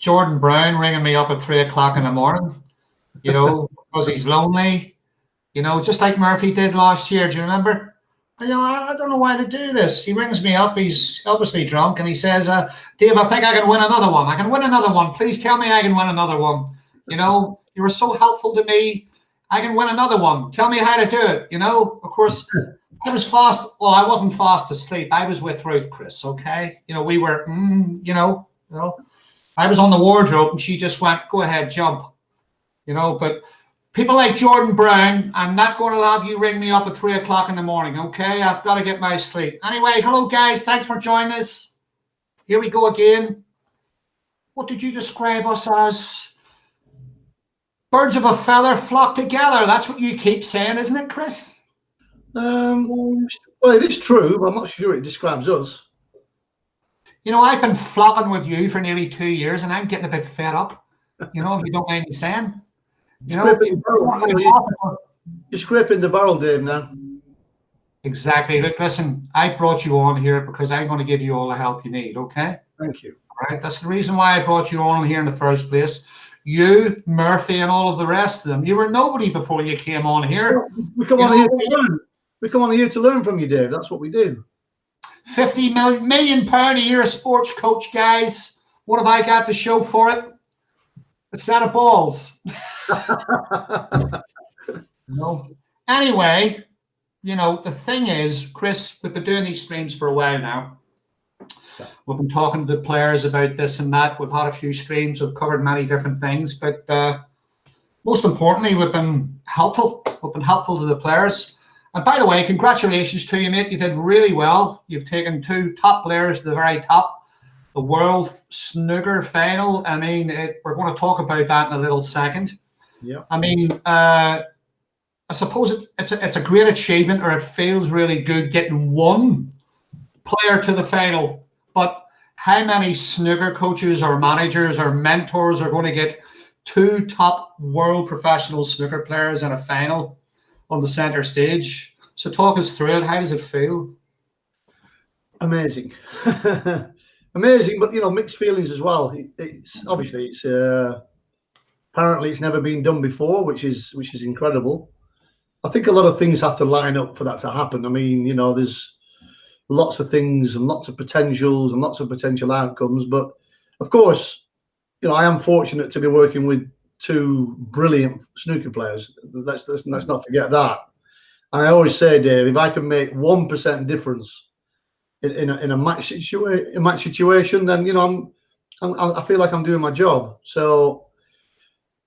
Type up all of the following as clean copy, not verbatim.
Jordan Brown ringing me up at 3 o'clock in the morning, because he's lonely, just like Murphy did last year. Do you remember? I don't know why they do this. He rings me up. He's obviously drunk, and he says, Dave, I think I can win another one. I can win another one. Please tell me I can win another one. You were so helpful to me. I can win another one. Tell me how to do it. Of course, I was fast. Well, I wasn't fast asleep. I was with Ruth, Chris, okay? We were, I was on the wardrobe, and she just went, go ahead, jump. But people like Jordan Brown, I'm not going to have you ring me up at 3 o'clock in the morning, okay? I've got to get my sleep. Anyway, hello, guys. Thanks for joining us. Here we go again. What did you describe us as? Birds of a feather flock together. That's what you keep saying, isn't it, Chris? Well, it is true, but I'm not sure it describes us. I've been flocking with you for nearly 2 years, and I'm getting a bit fed up, if you don't mind me saying. You're scraping the barrel, Dave, now. Exactly. Look, listen, I brought you on here because I'm going to give you all the help you need, okay? Thank you. All right. That's the reason why I brought you on here in the first place. You, Murphy, and all of the rest of them. You were nobody before you came on here. We come on here to learn. We come on here to learn from you, Dave. That's what we do. £50 million a year sports coach, guys. What have I got to show for it? A set of balls. Anyway, the thing is, Chris, we've been doing these streams for a while now. We've been talking to the players about this and that. We've had a few streams. We've covered many different things. But most importantly, we've been helpful. We've been helpful to the players. And by the way, congratulations to you, mate. You did really well. You've taken 2 top players to the very top. The World Snooker Final. I mean, we're going to talk about that in a little second. Yeah. I mean, I suppose it's a great achievement, or it feels really good getting 1 player to the final. But how many snooker coaches or managers or mentors are going to get 2 top world professional snooker players in a final on the center stage? So talk us through it. How does it feel? Amazing. Amazing, but mixed feelings as well. It's obviously apparently it's never been done before, which is incredible. I think a lot of things have to line up for that to happen. I mean, there's lots of things and lots of potentials and lots of potential outcomes, but of course, I am fortunate to be working with 2 brilliant snooker players. Let's not forget that. And I always say, Dave, if I can make 1% difference in a match situation, then I feel like I'm doing my job. So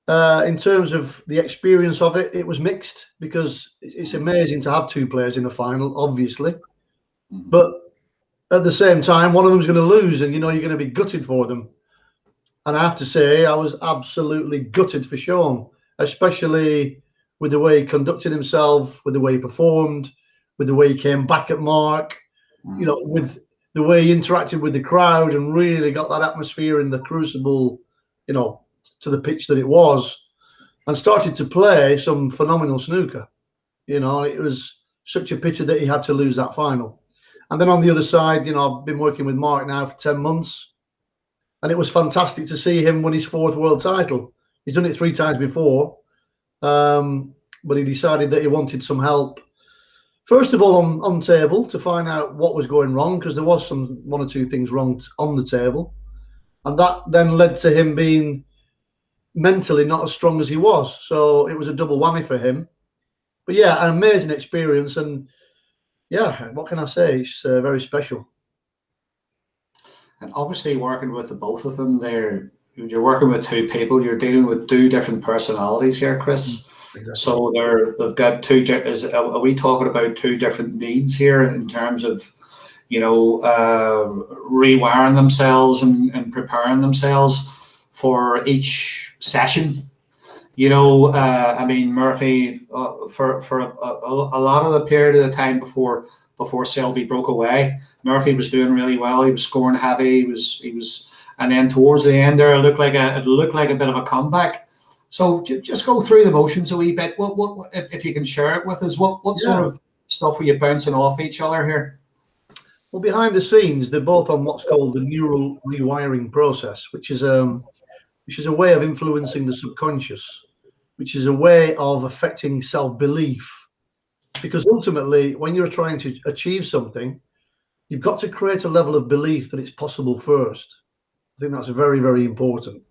in terms of the experience of it, it was mixed, because it's amazing to have 2 players in the final, obviously, but at the same time, one of them's going to lose, and you're going to be gutted for them. And I have to say, I was absolutely gutted for Shaub, especially with the way he conducted himself, with the way he performed, with the way he came back at Mark. With the way he interacted with the crowd and really got that atmosphere in the crucible, to the pitch that it was, and started to play some phenomenal snooker. It was such a pity that he had to lose that final. And then on the other side, I've been working with Mark now for 10 months, and it was fantastic to see him win his 4th world title. He's done it 3 times before, but he decided that he wanted some help. First of all, on table, to find out what was going wrong, because there was 1 or 2 things wrong on the table. And that then led to him being mentally not as strong as he was. So it was a double whammy for him. But yeah, an amazing experience. And yeah, what can I say? It's very special. And obviously working with the both of them, you're working with 2 people. You're dealing with 2 different personalities here, Chris. Exactly. So they've got 2. Are we talking about 2 different needs here in terms of, rewiring themselves and preparing themselves for each session? I mean, Murphy, for a lot of the period of the time before Selby broke away, Murphy was doing really well. He was scoring heavy. He was, and then towards the end there, it looked like a bit of a comeback. So just go through the motions a wee bit. What if you can share it with us? What sort of stuff were you bouncing off each other here? Well, behind the scenes, they're both on what's called the neural rewiring process, which is which is a way of influencing the subconscious, which is a way of affecting self-belief. Because ultimately, when you're trying to achieve something, you've got to create a level of belief that it's possible first. I think that's very, very important.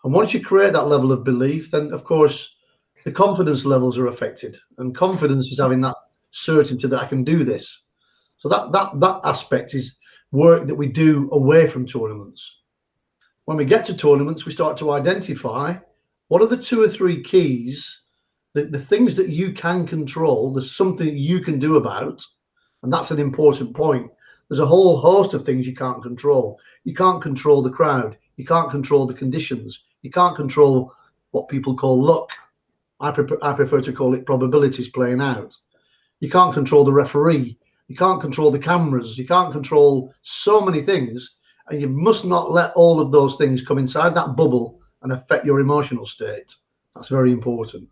And once you create that level of belief, then of course the confidence levels are affected. And confidence is having that certainty that I can do this. So that aspect is work that we do away from tournaments. When we get to tournaments, we start to identify what are the 2 or 3 keys, the things that you can control. There's something that you can do about, and that's an important point. There's a whole host of things you can't control. You can't control the crowd. You can't control the conditions. You can't control what people call luck. I prefer to call it probabilities playing out. You can't control the referee. You can't control the cameras. You can't control so many things. And you must not let all of those things come inside that bubble and affect your emotional state. That's very important.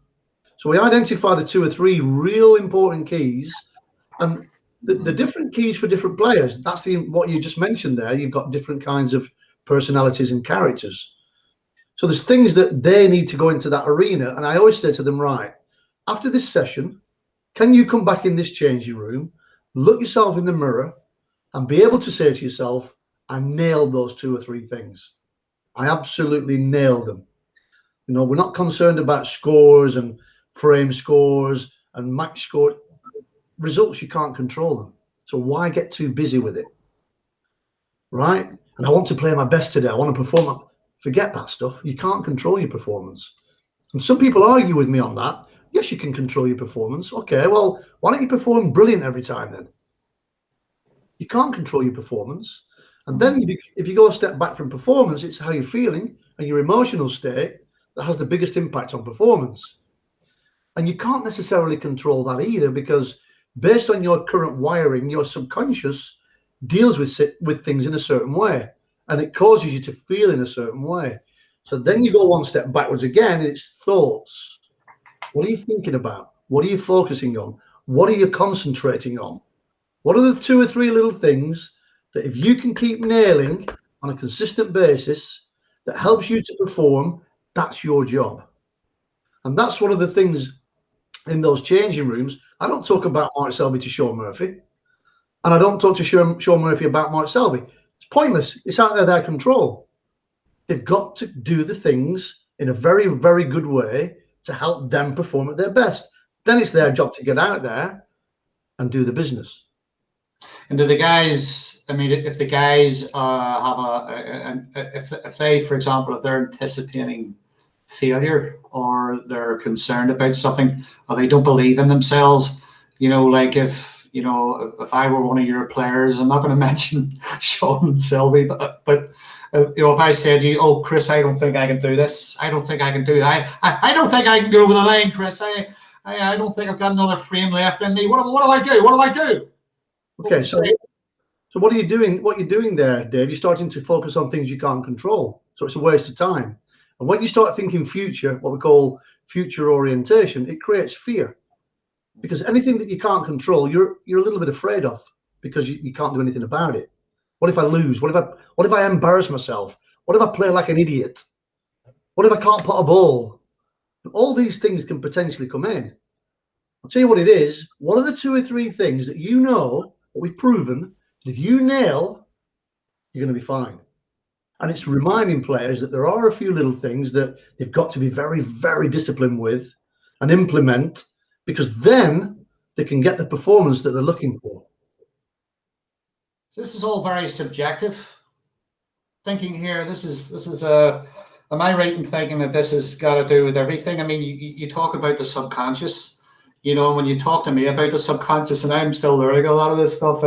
So we identify the 2 or 3 real important keys, and the different keys for different players. That's what you just mentioned there. You've got different kinds of personalities and characters. So there's things that they need to go into that arena. And I always say to them, right, after this session, can you come back in this changing room, look yourself in the mirror, and be able to say to yourself, I nailed those 2 or 3 things. I absolutely nailed them. You know, we're not concerned about scores and frame scores and match score. Results, you can't control them. So why get too busy with it? Right? And I want to play my best today. I want to perform. Forget that stuff. You can't control your performance. And some people argue with me on that. Yes, you can control your performance. Okay, well, why don't you perform brilliant every time then? You can't control your performance. And then if you go a step back from performance, it's how you're feeling and your emotional state that has the biggest impact on performance. And you can't necessarily control that either, because based on your current wiring, your subconscious deals with things in a certain way, and it causes you to feel in a certain way. So then you go one step backwards again, and it's thoughts. What are you thinking about? What are you focusing on? What are you concentrating on? What are the 2 or 3 little things that if you can keep nailing on a consistent basis that helps you to perform, that's your job. And that's one of the things in those changing rooms. I don't talk about Mark Selby to Shaub Murphy, and I don't talk to Shaub Murphy about Mark Selby. It's pointless. It's out of their control. They've got to do the things in a very, very good way to help them perform at their best. Then it's their job to get out there and do the business. And do the guys, I mean, if the guys if they, for example, if they're anticipating failure or they're concerned about something or they don't believe in themselves, you know, like if I were one of your players, I'm not going to mention Shaub and Selby, but you know, if I said to you, oh, Chris, I don't think I can do this. I don't think I can do that. I don't think I can go over the line, Chris. I don't think I've got another frame left in me. What do I do? What do I do? Okay, so what are you doing? What you're doing there, Dave, you're starting to focus on things you can't control. So it's a waste of time. And when you start thinking future, what we call future orientation, it creates fear. Because anything that you can't control, you're a little bit afraid of, because you can't do anything about it. What if I lose? What if I embarrass myself? What if I play like an idiot? What if I can't put a ball? All these things can potentially come in. I'll tell you what it is. What are the 2 or 3 things that you know, that we've proven, that if you nail, you're going to be fine? And it's reminding players that there are a few little things that they've got to be very, very disciplined with and implement, because then they can get the performance that they're looking for. So this is all very subjective thinking here. This is am I right in thinking that this has got to do with everything? I mean, you talk about the subconscious, you know, when you talk to me about the subconscious, and I'm still learning a lot of this stuff.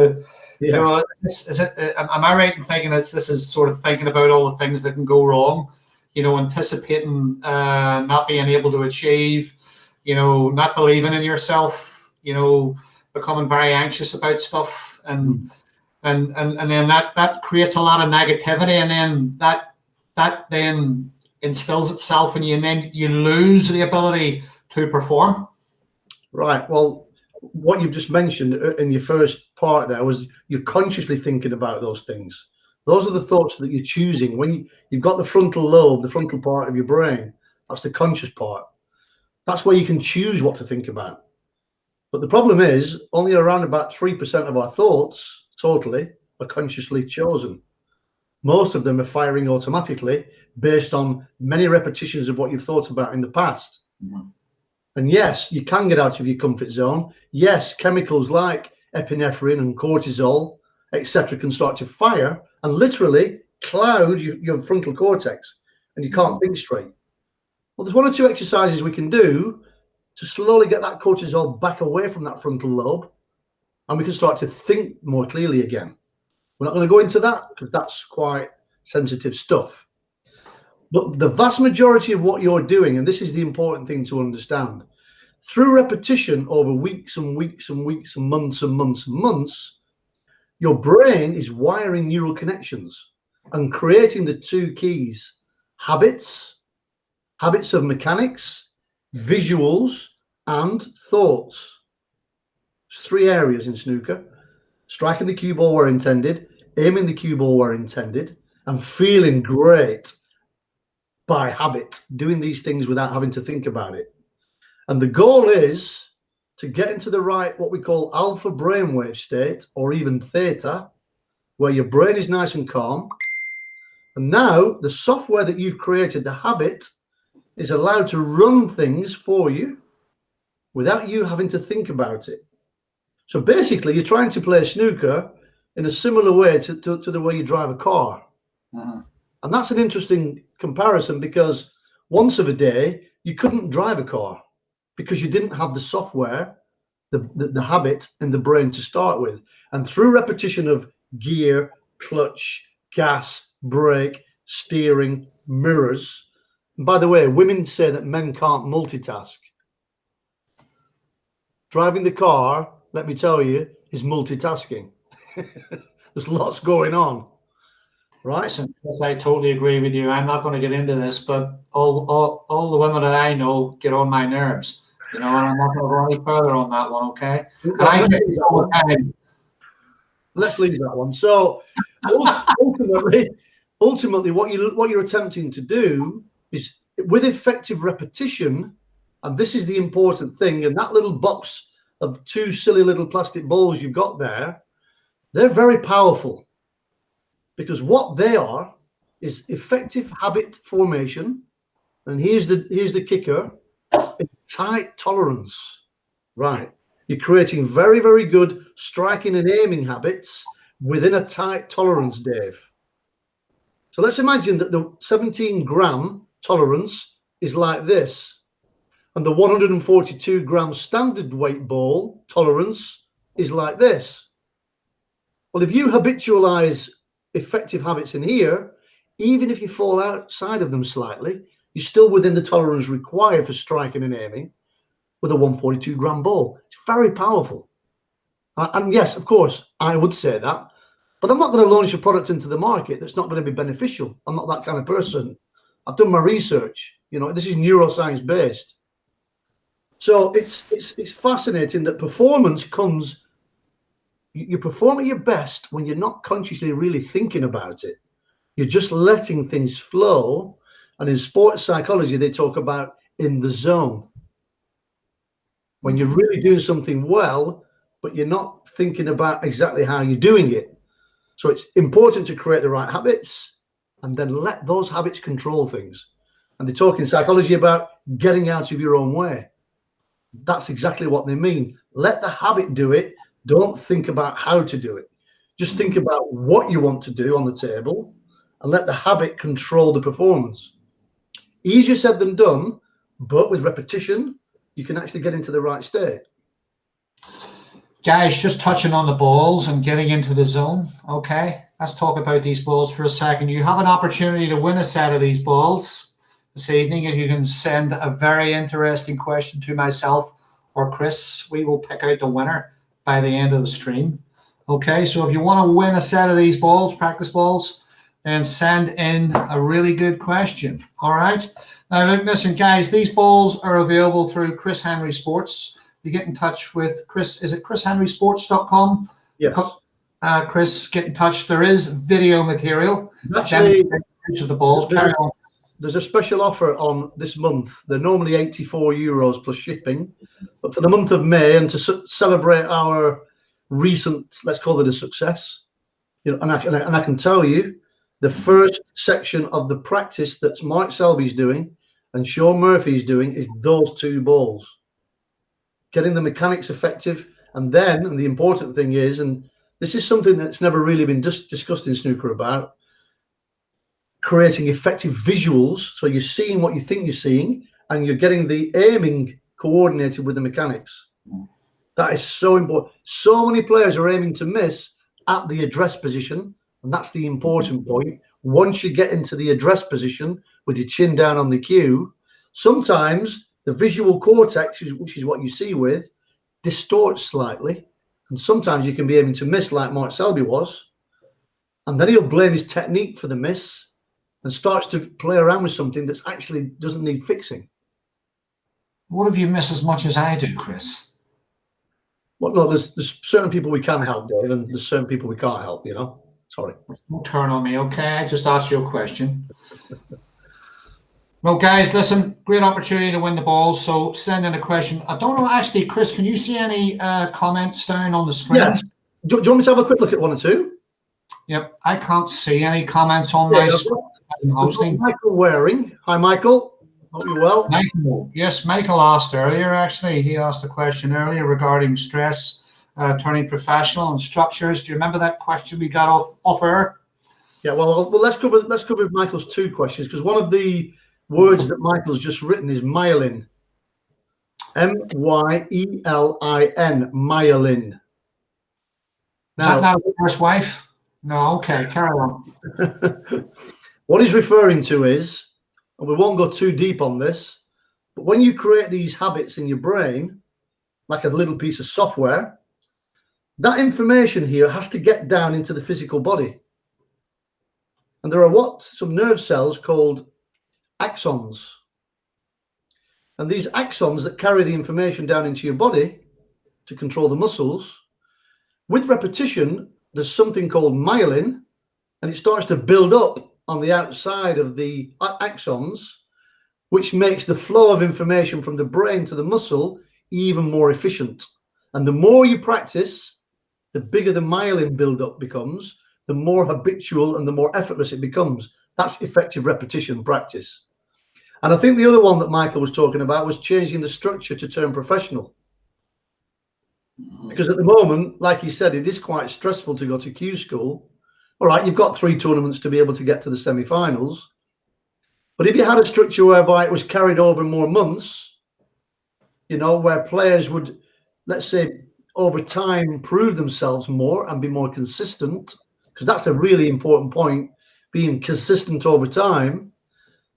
You know, am I right in thinking this is sort of thinking about all the things that can go wrong, you know, anticipating not being able to achieve, you know, not believing in yourself, you know, becoming very anxious about stuff, and then that creates a lot of negativity, and then that then instills itself in you, and then you lose the ability to perform. Right. Well, what you've just mentioned in your first part there was you're consciously thinking about those things. Those are the thoughts that you're choosing. When you've got the frontal lobe, the frontal part of your brain, that's the conscious part. That's where you can choose what to think about. But the problem is only around about 3% of our thoughts totally are consciously chosen. Most of them are firing automatically based on many repetitions of what you've thought about in the past. Mm-hmm. And yes, you can get out of your comfort zone. Yes, chemicals like epinephrine and cortisol, etc., can start to fire and literally cloud your frontal cortex, and you can't think straight. Well, there's one or two exercises we can do to slowly get that cortisol back away from that frontal lobe, and we can start to think more clearly again. We're not going to go into that because that's quite sensitive stuff. But the vast majority of what you're doing, and this is the important thing to understand, through repetition over weeks and weeks and weeks and months and months and months, your brain is wiring neural connections and creating the two keys: habits of mechanics, visuals, and thoughts. There's three areas in snooker: striking the cue ball where intended, aiming the cue ball where intended, and feeling great by habit, doing these things without having to think about it. And the goal is to get into the right, what we call alpha brainwave state, or even theta, where your brain is nice and calm. And now the software that you've created, the habit, is allowed to run things for you without you having to think about it. So basically, you're trying to play snooker in a similar way to the way you drive a car. Uh-huh. And that's an interesting comparison, because once of a day, you couldn't drive a car because you didn't have the software, the habit in the brain to start with. And through repetition of gear, clutch, gas, brake, steering, mirrors. And by the way, women say that men can't multitask. Driving the car, let me tell you, is multitasking. There's lots going on, right? Listen, I totally agree with you. I'm not going to get into this, but all the women that I know get on my nerves, and I'm not going to go any further on that one, okay? And I get this all the time. Let's leave that one. So ultimately, what you're attempting to do is, with effective repetition, and this is the important thing, and that little box of two silly little plastic balls you've got there, they're very powerful, because what they are is effective habit formation. And here's the kicker: tight tolerance. Right. You're creating very, very good striking and aiming habits within a tight tolerance, Dave. So let's imagine that the 17-gram tolerance is like this, and the 142-gram standard weight ball tolerance is like this. Well, if you habitualize effective habits in here, even if you fall outside of them slightly, you're still within the tolerance required for striking and aiming with a 142-gram ball. It's very powerful. And yes, of course, I would say that, but I'm not going to launch a product into the market that's not going to be beneficial. I'm not that kind of person. I've done my research. This is neuroscience based. So it's fascinating that performance comes. You perform at your best when you're not consciously really thinking about it. You're just letting things flow. And in sports psychology, they talk about in the zone. When you're really doing something well, but you're not thinking about exactly how you're doing it. So it's important to create the right habits and then let those habits control things. And they talk in psychology about getting out of your own way. That's exactly what they mean. Let the habit do it. Don't think about how to do it. Just think about what you want to do on the table and let the habit control the performance. Easier said than done, but with repetition, you can actually get into the right state. Guys, just touching on the balls and getting into the zone. Okay, let's talk about these balls for a second. You have an opportunity to win a set of these balls this evening. If you can send a very interesting question to myself or Chris, we will pick out the winner by the end of the stream. Okay, so if you want to win a set of these balls, practice balls, then send in a really good question. All right. Now, look, listen, guys, these balls are available through Chris Henry Sports. You get in touch with Chris. Is it chrishenrysports.com? Yes. Chris, get in touch. There is video material. Actually, of the balls. Carry on. There's a special offer on this month. They're normally €84 plus shipping, but for the month of May and to celebrate our recent, let's call it a success, and I can tell you, the first section of the practice that Mike Selby's doing and Shaub Murphy's doing is those two balls, getting the mechanics effective, and the important thing is, and this is something that's never really been discussed in snooker about, creating effective visuals, so you're seeing what you think you're seeing and you're getting the aiming coordinated with the mechanics. That is so important. So many players are aiming to miss at the address position, and that's the important point. Once you get into the address position with your chin down on the cue, sometimes the visual cortex, which is what you see with, distorts slightly, and sometimes you can be aiming to miss like Mark Selby was, and then he'll blame his technique for the miss and starts to play around with something that actually doesn't need fixing. What if you miss as much as I do, Chris? Well, no, there's certain people we can help, Dave, and there's certain people we can't help, Sorry. Don't turn on me, okay? I just asked you a question. Well, guys, listen, great opportunity to win the balls, so send in a question. I don't know, actually, Chris, can you see any comments down on the screen? Yeah. Do you want me to have a quick look at one or two? Yep, I can't see any comments on my screen. Hosting. Michael Waring. Hi, Michael. Hope you're well. Michael, yes, Michael asked earlier, actually. He asked a question earlier regarding stress, turning professional and structures. Do you remember that question we got off air? Yeah, well, let's cover Michael's two questions, because one of the words that Michael's just written is myelin. Myelin. Myelin. Is that now his first wife? No, okay, carry on. What he's referring to is, and we won't go too deep on this, but when you create these habits in your brain, like a little piece of software, that information here has to get down into the physical body. And there are some nerve cells called axons. And these axons that carry the information down into your body to control the muscles, with repetition, there's something called myelin, and it starts to build up on the outside of the axons, which makes the flow of information from the brain to the muscle even more efficient. And the more you practice, the bigger the myelin buildup becomes, the more habitual and the more effortless it becomes. That's effective repetition practice. And I think the other one that Michael was talking about was changing the structure to turn professional. Because at the moment, like he said, it is quite stressful to go to Q school. All right, you've got 3 tournaments to be able to get to the semi-finals. But if you had a structure whereby it was carried over more months, where players would, let's say, over time prove themselves more and be more consistent, because that's a really important point, being consistent over time,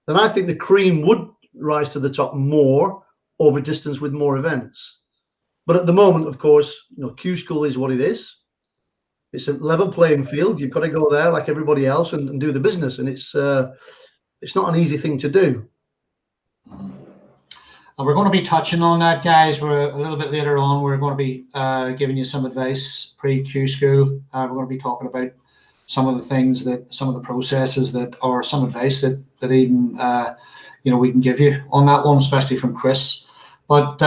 then I think the cream would rise to the top more over distance with more events. But at the moment, of course, Q school is what it is. It's a level playing field. You've got to go there like everybody else and do the business. And it's not an easy thing to do. And we're going to be touching on that, guys. We're a little bit later on. We're going to be giving you some advice pre-Q school. We're going to be talking about some of the things some of the processes or some advice that even, we can give you on that one, especially from Chris. But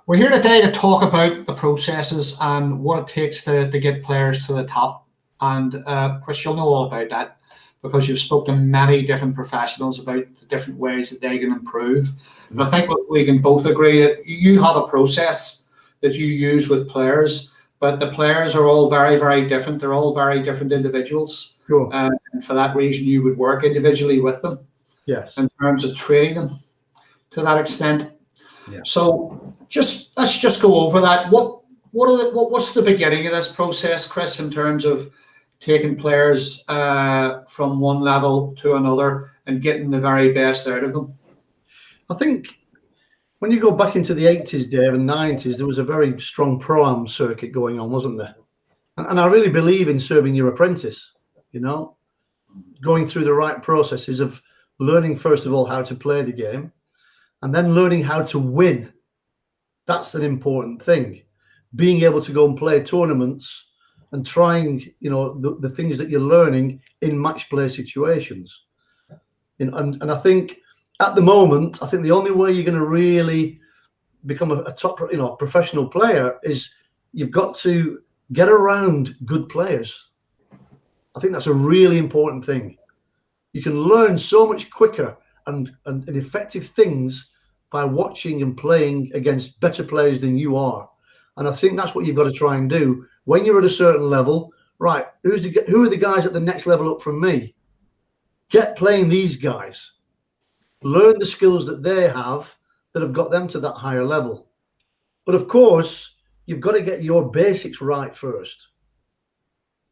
we're here today to talk about the processes and what it takes to get players to the top. And Chris, you'll know all about that because you've spoken to many different professionals about the different ways that they can improve. And I think we can both agree that you have a process that you use with players, but the players are all very, very different. They're all very different individuals. Sure. And for that reason, you would work individually with them. Yes. In terms of training them to that extent. Yeah. So let's just go over that. What's the beginning of this process, Chris, in terms of taking players from one level to another and getting the very best out of them? I think when you go back into the 80s, Dave, and 90s, there was a very strong pro-am circuit going on, wasn't there? And I really believe in serving your apprentice, going through the right processes of learning, first of all, how to play the game, and then learning how to win. That's an important thing. Being able to go and play tournaments and trying, the things that you're learning in match play situations. And I think at the moment, I think the only way you're going to really become a top, professional player is you've got to get around good players. I think that's a really important thing. You can learn so much quicker and effective things by watching and playing against better players than you are. And I think that's what you've got to try and do when you're at a certain level. Right, who are the guys at the next level up from me? Get playing these guys. Learn the skills that they have that have got them to that higher level. But of course, you've got to get your basics right first.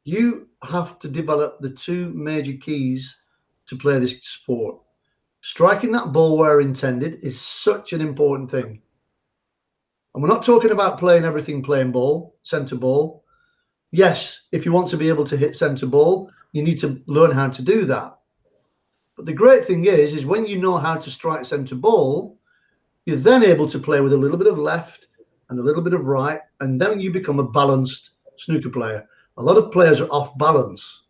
You have to develop the two major keys to play this sport. Striking that ball where intended is such an important thing. And we're not talking about playing everything playing ball, centre ball. Yes, if you want to be able to hit centre ball, you need to learn how to do that. But the great thing is when you know how to strike centre ball, you're then able to play with a little bit of left and a little bit of right, and then you become a balanced snooker player. A lot of players are off balance.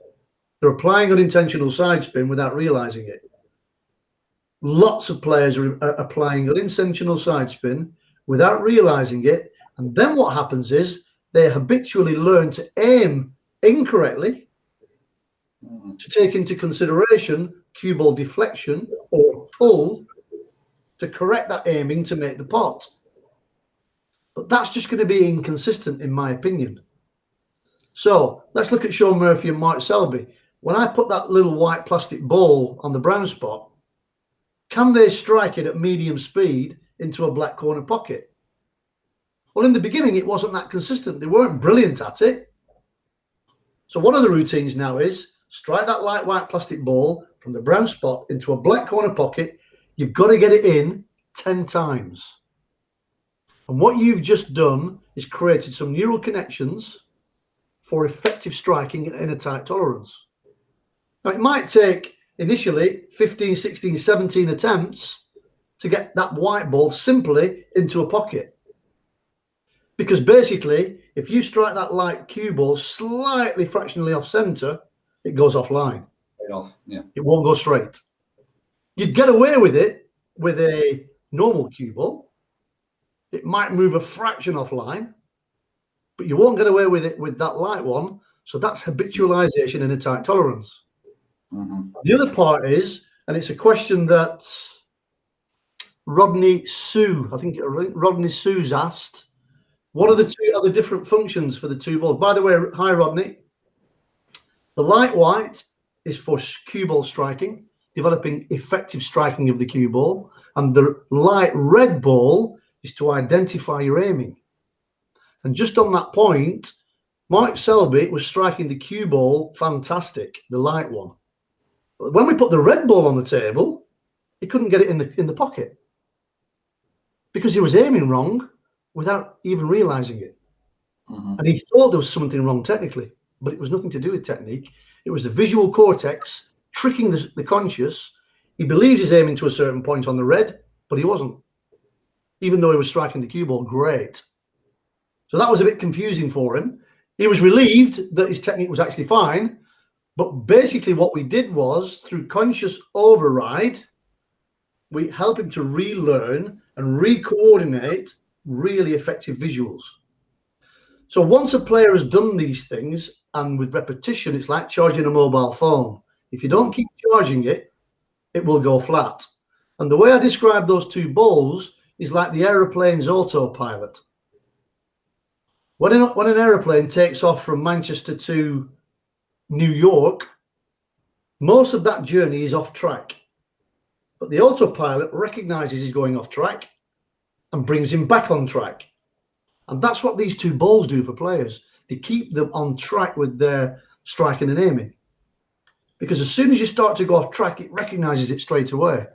They're applying unintentional side spin without realizing it. Lots of players are applying unintentional side spin without realizing it. And then what happens is they habitually learn to aim incorrectly, to take into consideration cue ball deflection or pull to correct that aiming to make the pot. But that's just going to be inconsistent, in my opinion. So let's look at Shaub Murphy and Mark Selby. When I put that little white plastic ball on the brown spot, can they strike it at medium speed into a black corner pocket? Well, in the beginning, it wasn't that consistent. They weren't brilliant at it. So one of the routines now is strike that light white plastic ball from the brown spot into a black corner pocket. You've got to get it in 10 times. And what you've just done is created some neural connections for effective striking in a tight tolerance. Now, it might take initially 15, 16, 17 attempts to get that white ball simply into a pocket. Because basically, if you strike that light cue ball slightly fractionally off center, it goes offline. Right off, yeah. It won't go straight. You'd get away with it with a normal cue ball. It might move a fraction offline, but you won't get away with it with that light one. So that's habitualization in a tight tolerance. The other part is, and it's a question that Rodney Sue Sue's asked, what are the two other different functions for the two balls? By the way, hi Rodney. The light white is for cue ball striking, developing effective striking of the cue ball, and the light red ball is to identify your aiming. And just on that point, Mark Selby was striking the cue ball fantastic, the light one. But when we put the red ball on the table, he couldn't get it in the pocket because he was aiming wrong without even realizing it. And he thought there was something wrong technically, but it was nothing to do with technique. It was the visual cortex tricking the conscious. He believes he's aiming to a certain point on the red, but he wasn't, even though he was striking the cue ball great. So that was a bit confusing for him. He was relieved that his technique was actually fine. But basically what we did was, through conscious override, we help him to relearn and re-coordinate really effective visuals. So once a player has done these things, and with repetition, it's like charging a mobile phone. If you don't keep charging it, it will go flat. And the way I describe those two balls is like the aeroplane's autopilot. When an aeroplane takes off from Manchester to New York, most of that journey is off track. But the autopilot recognizes he's going off track and brings him back on track. And that's what these two balls do for players. They keep them on track with their striking and aiming. Because as soon as you start to go off track, it recognizes it straight away.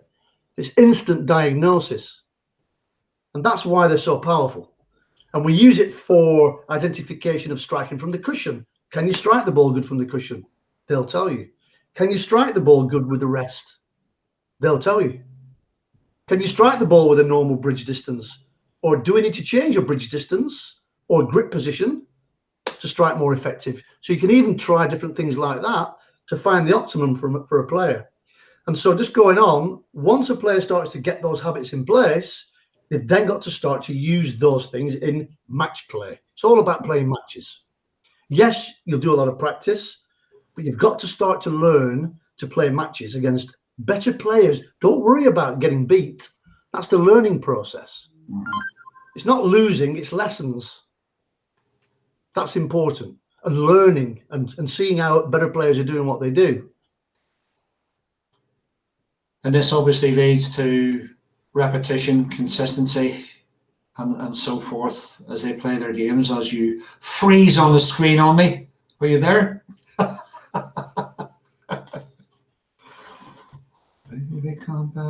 It's instant diagnosis. And that's why they're so powerful. And we use it for identification of striking from the cushion. Can you strike the ball good from the cushion? They'll tell you. Can you strike the ball good with the rest? They'll tell you. Can you strike the ball with a normal bridge distance? Or do we need to change your bridge distance or grip position? to strike more effective. So you can even try different things like that to find the optimum for a player. And so just going on, once a player starts to get those habits in place, they've then got to start to use those things in match play. It's all about playing matches. Yes, you'll do a lot of practice, but you've got to start to learn to play matches against better players. Don't worry about getting beat. That's the learning process. It's not losing, it's lessons. That's important. And learning and seeing how better players are doing what they do. And this obviously leads to repetition, consistency, and so forth as they play their games. As you freeze on the screen on me. Were you there?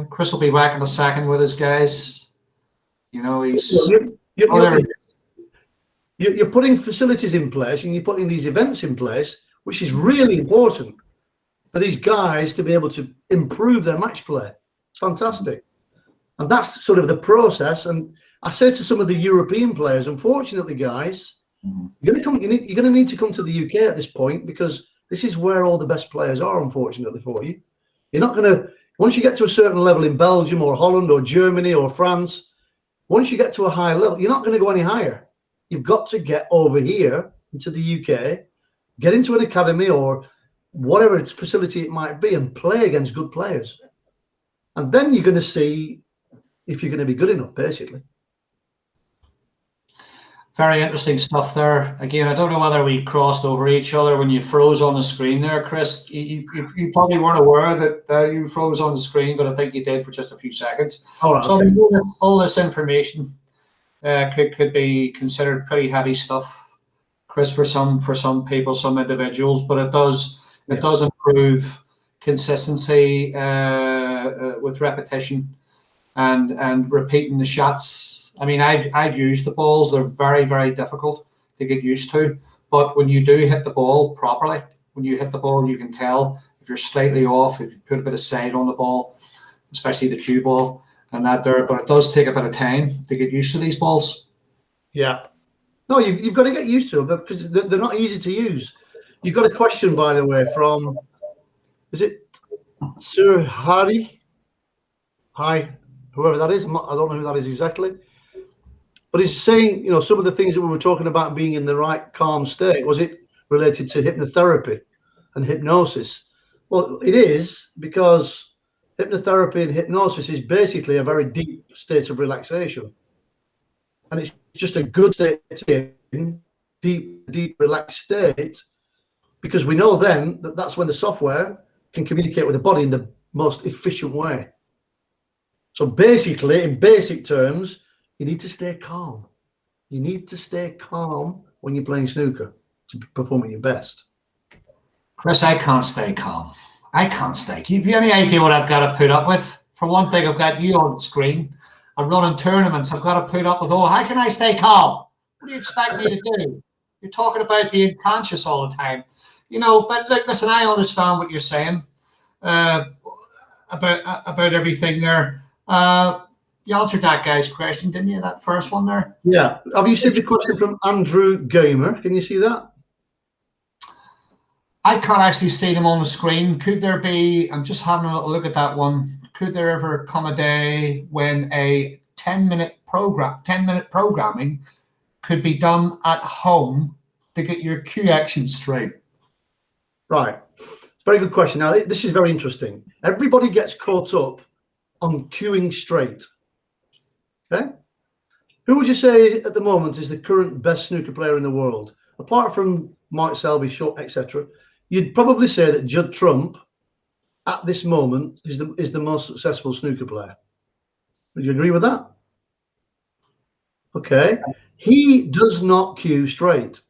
Chris will be back in a second with us, guys. You know, he's... You're putting facilities in place and you're putting these events in place, which is really important for these guys to be able to improve their match play. It's fantastic. And that's sort of the process. And I say to some of the European players, unfortunately, guys, you're going to need to come to the UK at this point, because this is where all the best players are, unfortunately for you. You're not going to, once you get to a certain level in Belgium or Holland or Germany or France, once you get to a high level, you're not going to go any higher. You've got to get over here into the UK, get into an academy or whatever facility it might be and play against good players. And then you're going to see if you're going to be good enough, basically. Very interesting stuff there. Again, I don't know whether we crossed over each other when you froze on the screen there, Chris. You probably weren't aware that you froze on the screen, but I think you did for just a few seconds. All right, so okay. all this information could be considered pretty heavy stuff, Chris, for some people, some individuals, but it does improve consistency with repetition and repeating the shots. I mean, I've used the balls. They're very, very difficult to get used to. But when you do hit the ball properly, when you hit the ball, you can tell if you're slightly off, if you put a bit of side on the ball, especially the cue ball and that there. But it does take a bit of time to get used to these balls. Yeah. No, you've got to get used to them because they're not easy to use. You've got a question, by the way, from, is it Sir Harry? Hi, whoever that is. I don't know who that is exactly. But he's saying, you know, some of the things that we were talking about being in the right calm state, was it related to hypnotherapy and hypnosis? Well, it is, because hypnotherapy and hypnosis is basically a very deep state of relaxation. And it's just a good state to be in, deep relaxed state, because we know then that that's when the software can communicate with the body in the most efficient way. So basically, in basic terms, you need to stay calm. You need to stay calm when you're playing snooker to perform at your best. Chris, I can't stay calm. I can't stay. Have you any idea what I've got to put up with? For one thing, I've got you on the screen. I'm running tournaments. I've got to put up with all. How can I stay calm? What do you expect me to do? You're talking about being conscious all the time. You know, but look, listen, I understand what you're saying about everything there. You answered that guy's question, didn't you? That first one there. Yeah. Have you seen the question from Andrew Gamer? Can you see that? I can't actually see them on the screen. Could there be? I'm just having a little look at that one. Could there ever come a day when a 10-minute programming could be done at home to get your cue action straight? Right. Very good question. Now, this is very interesting. Everybody gets caught up on cueing straight. Okay? Who would you say at the moment is the current best snooker player in the world? Apart from Mark Selby, Shaub, etc., you'd probably say that Judd Trump at this moment is the most successful snooker player. Would you agree with that? Okay. He does not cue straight.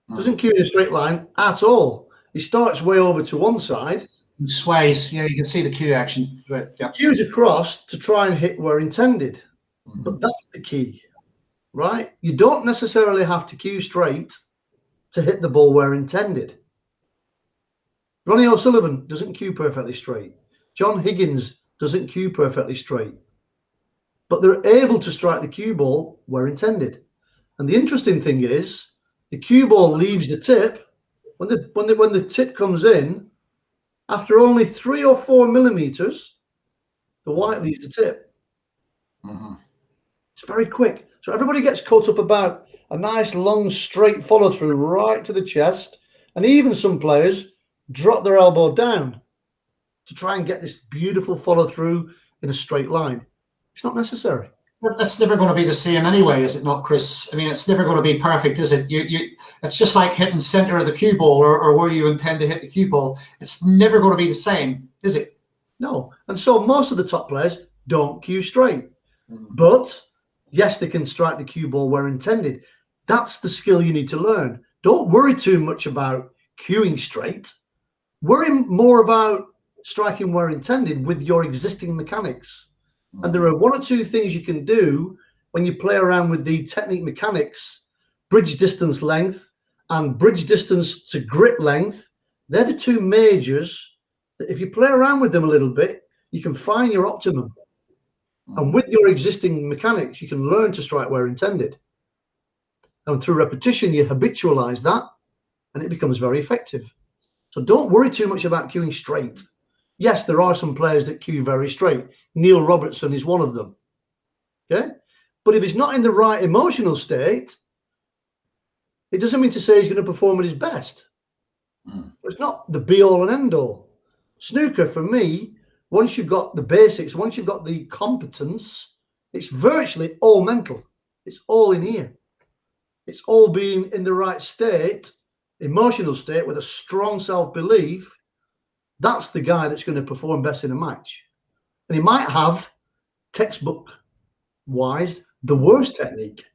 Doesn't cue in a straight line at all. He starts way over to one side. He sways. Yeah, you can see the cue action. Right. Yeah. Cues across to try and hit where intended. But that's the key, right? You don't necessarily have to cue straight to hit the ball where intended. Ronnie O'Sullivan doesn't cue perfectly straight. John Higgins doesn't cue perfectly straight. But they're able to strike the cue ball where intended. And the interesting thing is, the cue ball leaves the tip. When the tip comes in, after only 3 or 4 millimeters, the white leaves the tip. It's very quick. So everybody gets caught up about a nice long straight follow through right to the chest, and even some players drop their elbow down to try and get this beautiful follow through in a straight line. It's not necessary. That's never going to be the same anyway, is it not, Chris? I mean, it's never going to be perfect, is it? It's just like hitting center of the cue ball or where you intend to hit the cue ball. It's never going to be the same, is it? No. And so most of the top players don't cue straight. But yes, they can strike the cue ball where intended. That's the skill you need to learn. Don't worry too much about cueing straight. Worry more about striking where intended with your existing mechanics. And there are 1 or 2 things you can do when you play around with the technique mechanics: bridge distance length and bridge distance to grip length. They're the 2 majors that if you play around with them a little bit, you can find your optimum. And with your existing mechanics, you can learn to strike where intended. And through repetition, you habitualize that, and it becomes very effective. So don't worry too much about cueing straight. Yes, there are some players that cue very straight. Neil Robertson is one of them. Okay? But if he's not in the right emotional state, it doesn't mean to say he's going to perform at his best. It's not the be-all and end-all. Snooker, for me, once you've got the basics, once you've got the competence, it's virtually all mental. It's all in here. It's all being in the right state, emotional state, with a strong self-belief. That's the guy that's going to perform best in a match. And he might have, textbook-wise, the worst technique.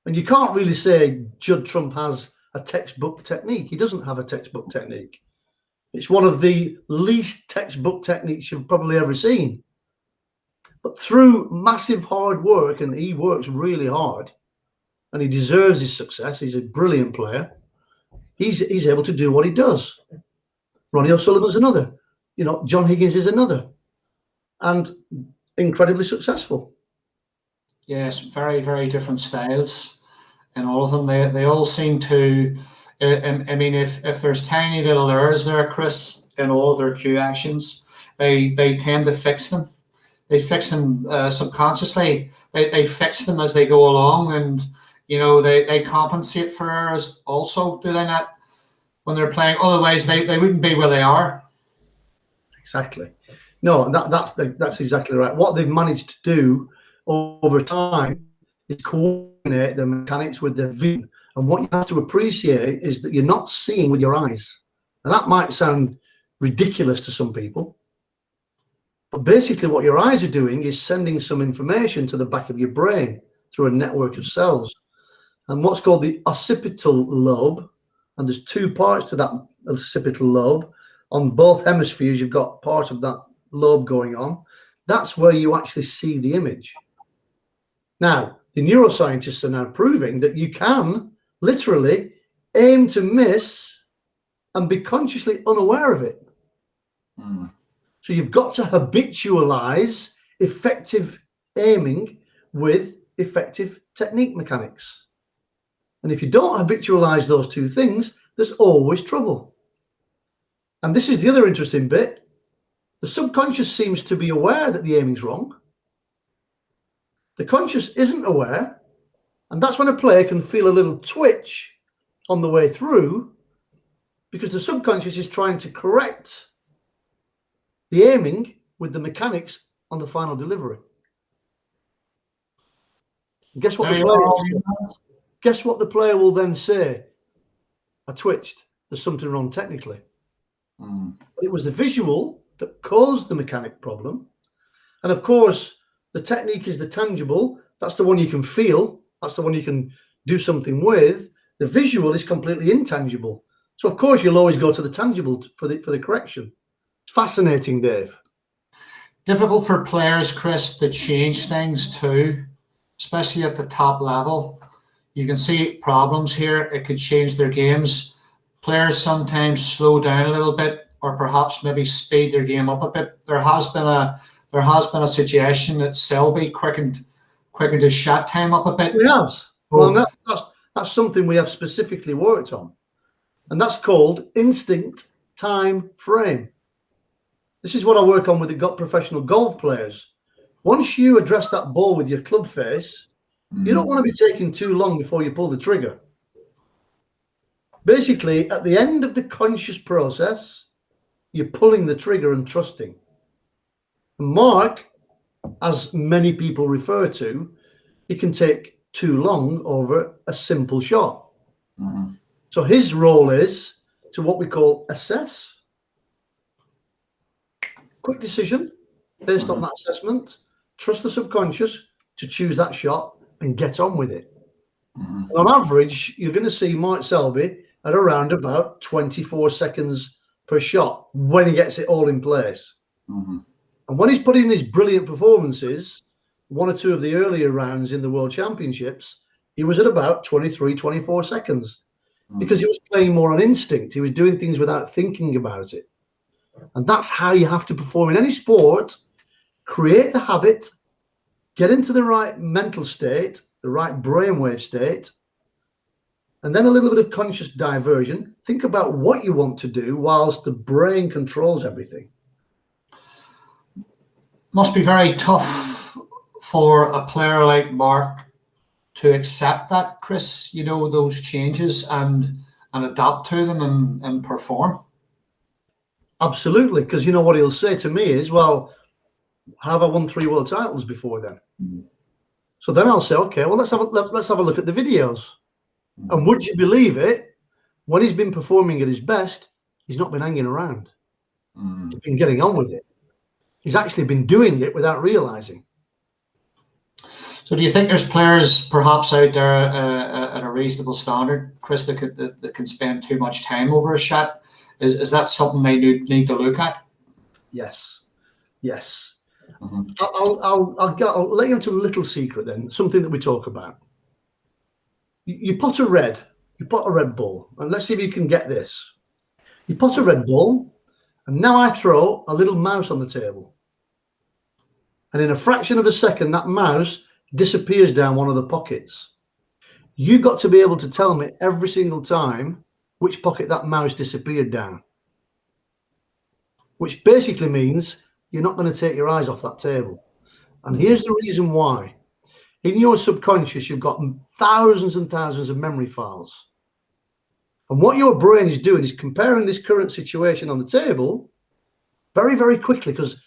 And you can't really say Judd Trump has a textbook technique. He doesn't have a textbook technique. It's one of the least textbook techniques you've probably ever seen. But through massive hard work, and he works really hard, and he deserves his success. He's a brilliant player. He's able to do what he does. Ronnie O'Sullivan's another. John Higgins is another. And incredibly successful. Yes, very, very different styles in all of them. They all seem to, I mean, if there's tiny little errors there, Chris, in all of their cue actions, they tend to fix them. They fix them subconsciously. They fix them as they go along, and they compensate for errors also, do they not? When they're playing, otherwise they wouldn't be where they are. Exactly. No, that's exactly right. What they've managed to do over time is coordinate the mechanics with their vision. And what you have to appreciate is that you're not seeing with your eyes. And that might sound ridiculous to some people, but basically what your eyes are doing is sending some information to the back of your brain through a network of cells. And what's called the occipital lobe, and there's 2 parts to that occipital lobe. On both hemispheres, you've got part of that lobe going on. That's where you actually see the image. Now, the neuroscientists are now proving that you can literally aim to miss and be consciously unaware of it. So you've got to habitualize effective aiming with effective technique mechanics. And if you don't habitualize those 2 things, there's always trouble. And this is the other interesting bit. The subconscious seems to be aware that the aiming's wrong. The conscious isn't aware. And that's when a player can feel a little twitch on the way through, because the subconscious is trying to correct the aiming with the mechanics on the final delivery. And guess what the player will then say? I twitched. There's something wrong technically. It was the visual that caused the mechanic problem. And of course, the technique is the tangible. That's the one you can feel. That's the one you can do something with. The visual is completely intangible. So of course, you'll always go to the tangible for the correction. It's fascinating, Dave. Difficult for players, Chris, to change things too, especially at the top level. You can see problems here. It could change their games. Players sometimes slow down a little bit, or perhaps maybe speed their game up a bit. There has been a suggestion that Selby quickened his shot time up a bit. He has. Well, Oh, that's something we have specifically worked on, and that's called instinct time frame. This is what I work on with the professional golf players. Once you address that ball with your club face, you don't want to be taking too long before you pull the trigger. Basically, at the end of the conscious process, you're pulling the trigger and trusting. And Mark, as many people refer to, it can take too long over a simple shot. So his role is to what we call assess. Quick decision based on that assessment, trust the subconscious to choose that shot and get on with it. And on average, you're going to see Mark Selby at around about 24 seconds per shot when he gets it all in place. And when he's put in these brilliant performances, one or two of the earlier rounds in the World Championships, he was at about 23, 24 seconds because he was playing more on instinct. He was doing things without thinking about it. And that's how you have to perform in any sport. Create the habit, get into the right mental state, the right brainwave state, and then a little bit of conscious diversion. Think about what you want to do whilst the brain controls everything. Must be very tough for a player like Mark to accept that, Chris, those changes and adapt to them and perform. Absolutely, because you know what he'll say to me is, well, have I won 3 world titles before then? So then I'll say, okay, well, let's have a look at the videos. And would you believe it? When he's been performing at his best, he's not been hanging around. He's been getting on with it. He's actually been doing it without realizing. So do you think there's players perhaps out there at a reasonable standard, Chris, that can spend too much time over a shot? Is that something they need to look at? Yes. I'll let you into a little secret then, something that we talk about. You pot a red ball, and let's see if you can get this. You pot a red ball, and now I throw a little mouse on the table. And in a fraction of a second, that mouse disappears down one of the pockets. You've got to be able to tell me every single time which pocket that mouse disappeared down. Which basically means you're not going to take your eyes off that table. And here's the reason why. In your subconscious, you've got thousands and thousands of memory files. And what your brain is doing is comparing this current situation on the table very, very quickly, because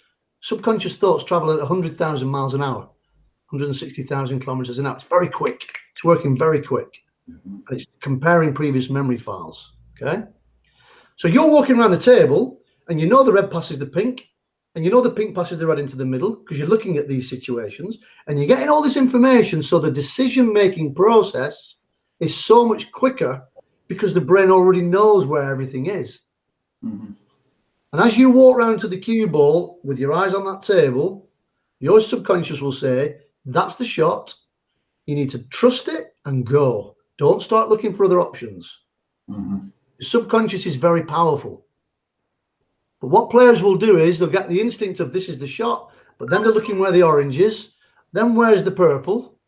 subconscious thoughts travel at 100,000 miles an hour, 160,000 kilometers an hour. It's very quick. It's working very quick. And it's comparing previous memory files. Okay. So you're walking around the table and you know the red passes the pink, and you know the pink passes the red into the middle because you're looking at these situations and you're getting all this information. So the decision-making process is so much quicker because the brain already knows where everything is. And as you walk around to the cue ball with your eyes on that table, your subconscious will say, that's the shot. You need to trust it and go. Don't start looking for other options. The subconscious is very powerful. But what players will do is they'll get the instinct of this is the shot, but then they're looking where the orange is, then where's the purple,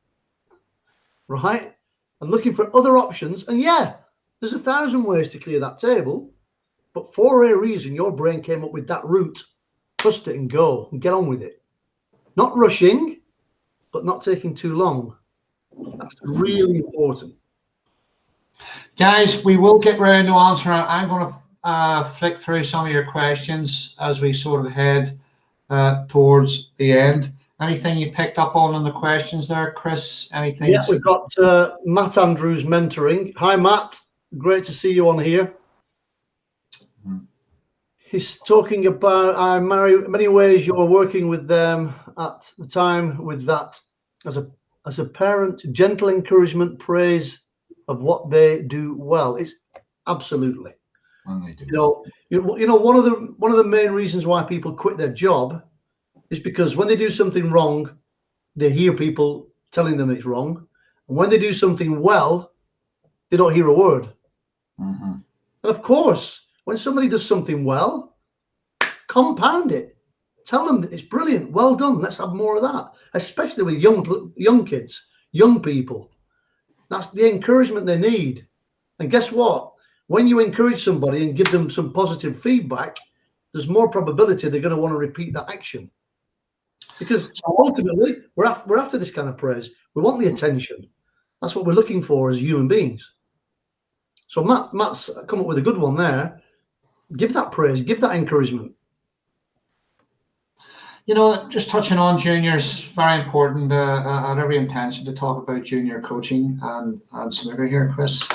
right? And looking for other options. And yeah, there's 1,000 ways to clear that table, but for a reason, your brain came up with that route. Trust it and go and get on with it. Not rushing, but not taking too long. That's really important. Guys, we will get round to answering. I'm going to flick through some of your questions as we sort of head towards the end. Anything you picked up on in the questions there, Chris? Anything? Yeah, we've got Matt Andrews mentoring. Hi, Matt. Great to see you on here. He's talking about many ways you're working with them at the time with that as a parent, gentle encouragement, praise of what they do well. It's absolutely. When they do. You know, one of the main reasons why people quit their job is because when they do something wrong, they hear people telling them it's wrong, and when they do something well, they don't hear a word. And of course, when somebody does something well, compound it. Tell them that it's brilliant, well done. Let's have more of that, especially with young kids, young people. That's the encouragement they need. And guess what? When you encourage somebody and give them some positive feedback, there's more probability they're going to want to repeat that action. Because ultimately, we're after this kind of praise. We want the attention. That's what we're looking for as human beings. So Matt's come up with a good one there. Give that praise, give that encouragement. You know, just touching on juniors, very important. I had every intention to talk about junior coaching and snooker here, Chris.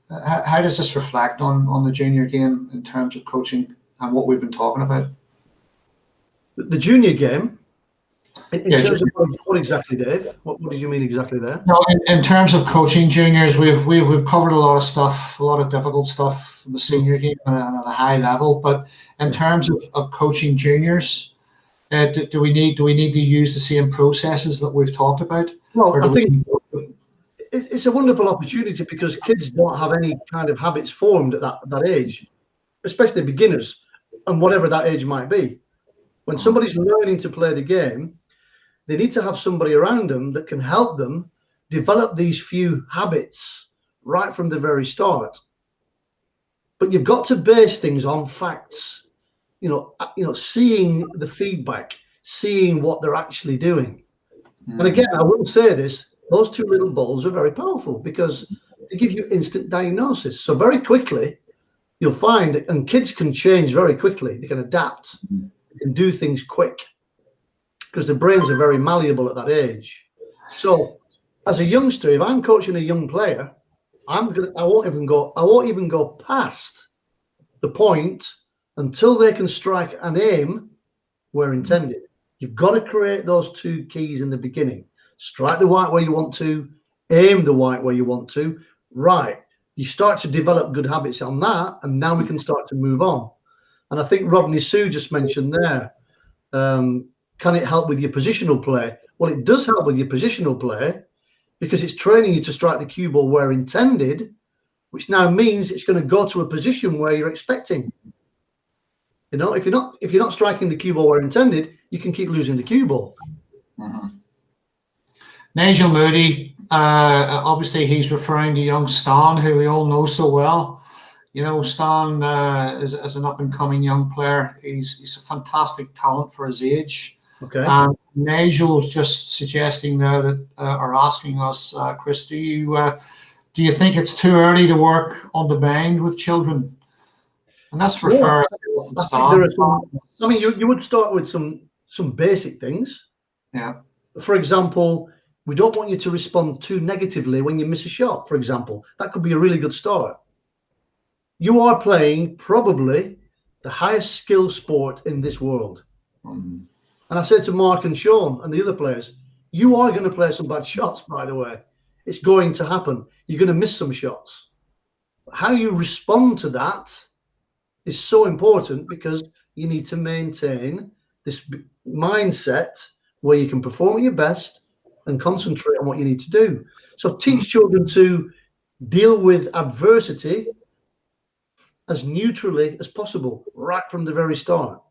How does this reflect on the junior game in terms of coaching and what we've been talking about? The junior game, in terms of what exactly, Dave? What did you mean exactly there? No, in terms of coaching juniors, we've covered a lot of stuff, a lot of difficult stuff from the senior game and at a high level. But in terms of coaching juniors, do we need to use the same processes that we've talked about? Well, I think it's a wonderful opportunity because kids don't have any kind of habits formed at that age, especially beginners, and whatever that age might be. When somebody's learning to play the game, they need to have somebody around them that can help them develop these few habits right from the very start. But you've got to base things on facts. You know, seeing the feedback, seeing what they're actually doing. And again, I will say this, those two little balls are very powerful because they give you instant diagnosis. So very quickly, you'll find that, and kids can change very quickly. They can adapt, they can do things quick because the brains are very malleable at that age. So as a youngster, if I'm coaching a young player, I won't even go past the point until they can strike an aim where intended. You've got to create those two keys in the beginning. Strike the white where you want to, aim the white where you want to. Right. You start to develop good habits on that, and now we can start to move on. And I think Rodney Sue just mentioned there, can it help with your positional play? Well, it does help with your positional play because it's training you to strike the cue ball where intended, which now means it's going to go to a position where you're expecting. You know, if you're not striking the cue ball where intended, you can keep losing the cue ball. Nigel Moody, obviously he's referring to young Stan, who we all know so well. You know, Stan is an up-and-coming young player. He's a fantastic talent for his age. Okay. And Nigel's just suggesting there that, or asking us, Chris, do you think it's too early to work on the mind with children? And that's referring to Stan. I mean, you would start with some basic things. Yeah. For example, we don't want you to respond too negatively when you miss a shot, for example. That could be a really good start. You are playing probably the highest skill sport in this world. And I said to Mark and Sean and the other players, you are going to play some bad shots, by the way. It's going to happen. You're going to miss some shots. How you respond to that is so important because you need to maintain this mindset where you can perform at your best and concentrate on what you need to do. So teach children to deal with adversity as neutrally as possible right from the very start.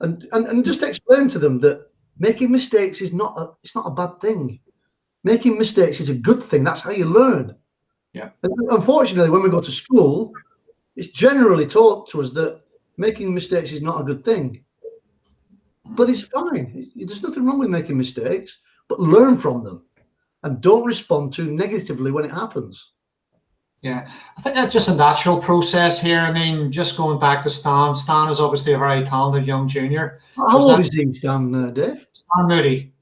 And just explain to them that making mistakes is not a bad thing. Making mistakes is a good thing. That's how you learn. Yeah. And unfortunately, when we go to school, it's generally taught to us that making mistakes is not a good thing. But it's fine. There's nothing wrong with making mistakes, but learn from them and don't respond too negatively when it happens. Yeah, I think that's just a natural process here. I mean, just going back to Stan. Stan is obviously a very talented young junior. How old is he, Stan, Dave? Stan Moody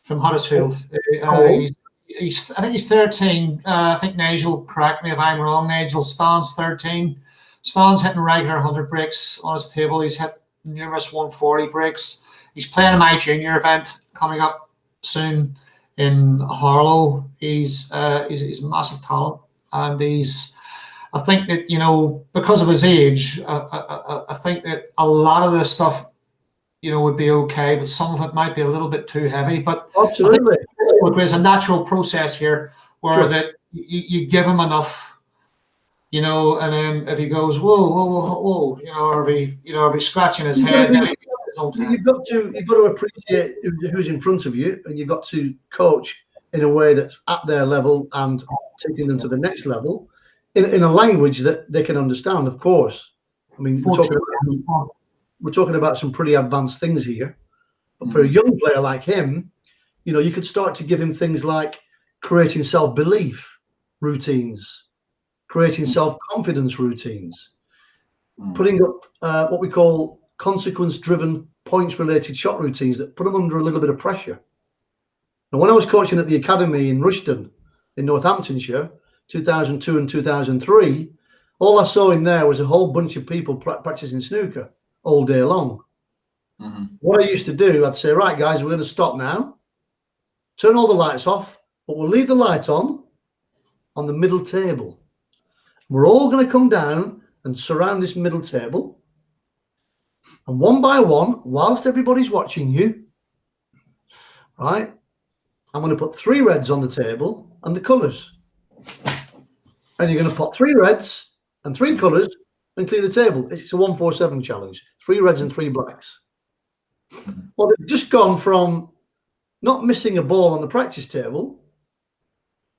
from Huddersfield. I think he's 13. I think Nigel, correct me if I'm wrong, Nigel. Stan's 13. Stan's hitting regular 100 breaks on his table. He's hit numerous 140 breaks. He's playing a my junior event coming up soon in Harlow. He's a massive talent. And I think that, you know, because of his age, I think that a lot of this stuff, you know, would be okay, but some of it might be a little bit too heavy. But absolutely, I think there's a natural process here where that you give him enough, you know, and then if he goes, whoa, you know, or if he's scratching his head, then you've got to appreciate who's in front of you, and you've got to coach in a way that's at their level and taking them to the next level in a language that they can understand, of course. I mean, we're talking about some pretty advanced things here. But for a young player like him, you know, you could start to give him things like creating self-belief routines, creating self-confidence routines, putting up what we call consequence-driven points-related shot routines that put them under a little bit of pressure. Now, when I was coaching at the academy in Rushden in Northamptonshire, 2002 and 2003, all I saw in there was a whole bunch of people practicing snooker all day long. What I used to do, I'd say, right, guys, we're going to stop now, turn all the lights off, but we'll leave the light on the middle table. We're all going to come down and surround this middle table. And one by one, whilst everybody's watching you, right, I'm going to put 3 reds on the table and the colours. And you're going to put 3 reds and 3 colours and clear the table. It's a 1-4-7 challenge. 3 reds and 3 blacks. Well, they've just gone from not missing a ball on the practice table.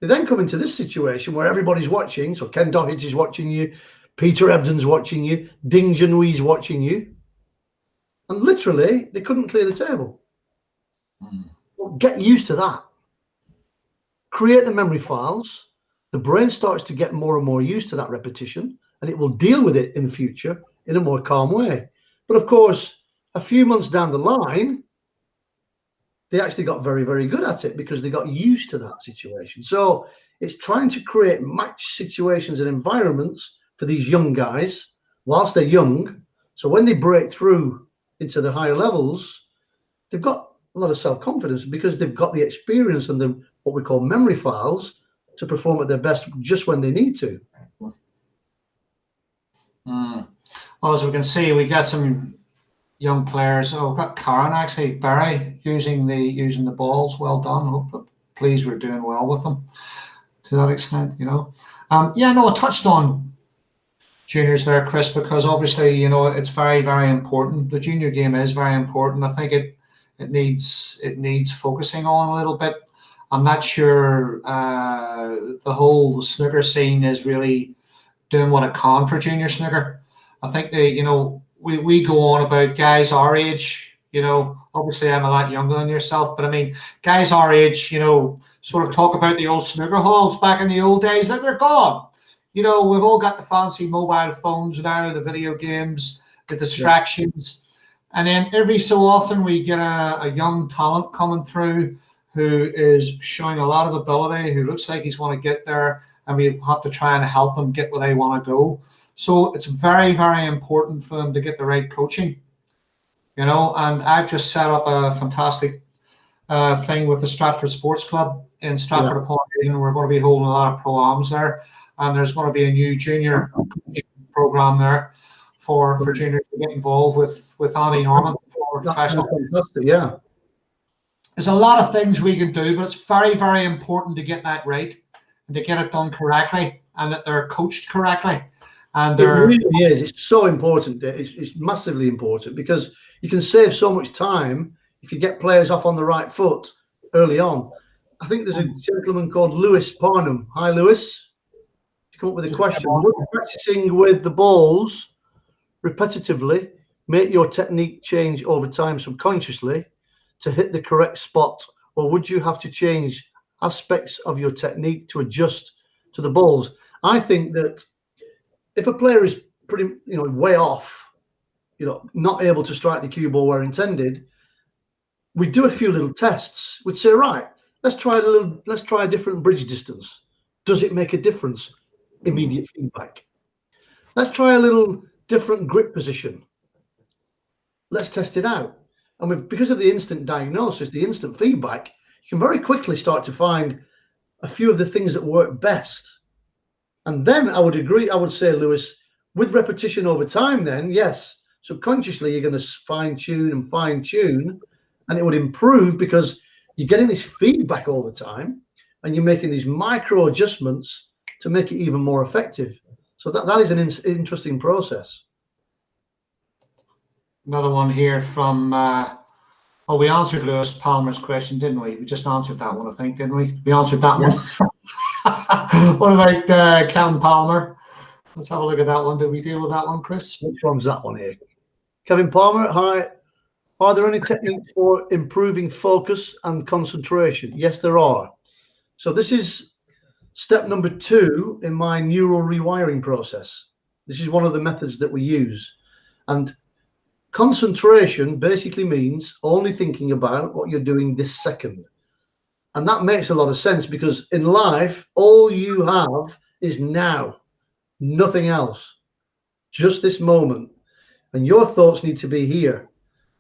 They then come into this situation where everybody's watching. So Ken Doherty is watching you, Peter Ebden's watching you, Ding Junhui's watching you. And literally, they couldn't clear the table. Well, get used to that. Create the memory files. The brain starts to get more and more used to that repetition, and it will deal with it in the future in a more calm way. But of course, a few months down the line, they actually got very, very good at it because they got used to that situation. So it's trying to create match situations and environments for these young guys whilst they're young. So when they break through into the higher levels, they've got a lot of self-confidence because they've got the experience and the what we call memory files to perform at their best just when they need to. Well, as we can see, we got some young players. Oh, we've got Karen actually, Barry using the balls. Well done. Pleased we're doing well with them to that extent, you know. Yeah, no, I touched on juniors there, Chris, because obviously, you know, it's very, very important. The junior game is very important. I think it needs focusing on a little bit. I'm not sure the whole snooker scene is really doing what it can for junior snooker. I think we go on about guys our age, you know, obviously I'm a lot younger than yourself, but I mean, guys our age, you know, sort of talk about the old snooker halls back in the old days, that they're gone. You know, we've all got the fancy mobile phones now, the video games, the distractions. Yeah. And then every so often we get a young talent coming through who is showing a lot of ability, who looks like he's going to get there, and we have to try and help them get where they want to go. So it's very, very important for them to get the right coaching, you know. And I've just set up a fantastic thing with the Stratford Sports Club in Stratford upon Avon. We're going to be holding a lot of pro-ams there, and there's going to be a new junior program there for juniors to get involved with Andy Norman for professional. Fantastic, yeah. There's a lot of things we can do, but it's very, very important to get that right and to get it done correctly and that they're coached correctly. And it really is. It's so important. It's massively important because you can save so much time if you get players off on the right foot early on. I think there's a gentleman called Lewis Parnham. Hi, Lewis. To come up with a question. Would practicing with the balls repetitively make your technique change over time subconsciously to hit the correct spot, or would you have to change aspects of your technique to adjust to the balls? I think that if a player is pretty, you know, way off, you know, not able to strike the cue ball where intended, we do a few little tests. We'd say, right, let's try a different bridge distance. Does it make a difference? Immediate feedback. Let's try a little different grip position. Let's test it out. And because of the instant diagnosis, the instant feedback, you can very quickly start to find a few of the things that work best. And then I would agree, I would say, Lewis, with repetition over time, then, yes, subconsciously you're going to fine tune, and it would improve because you're getting this feedback all the time and you're making these micro adjustments to make it even more effective. So that is an interesting process. Another one here from Oh, we answered Lewis Palmer's question, didn't we? We just answered that one, I think, didn't we? We answered that Yeah. one. What about Kevin Palmer? Let's have a look at that one. Did we deal with that one, Chris? Which one's that one here? Kevin Palmer, hi. Are there any techniques for improving focus and concentration? Yes, there are. So this is step number 2 in my neural rewiring process. This is one of the methods that we use. And concentration basically means only thinking about what you're doing this second. And that makes a lot of sense, because in life, all you have is now, nothing else, just this moment. And your thoughts need to be here.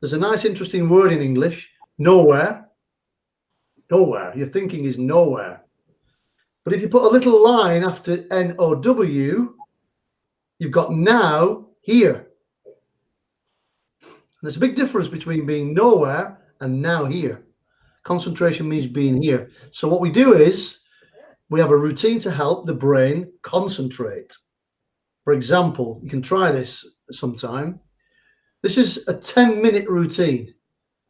There's a nice, interesting word in English, nowhere. Nowhere. Your thinking is nowhere. But if you put a little line after N-O-W, you've got now here. And there's a big difference between being nowhere and now here. Concentration means being here. So what we do is we have a routine to help the brain concentrate. For example, you can try this sometime. This is a 10-minute routine.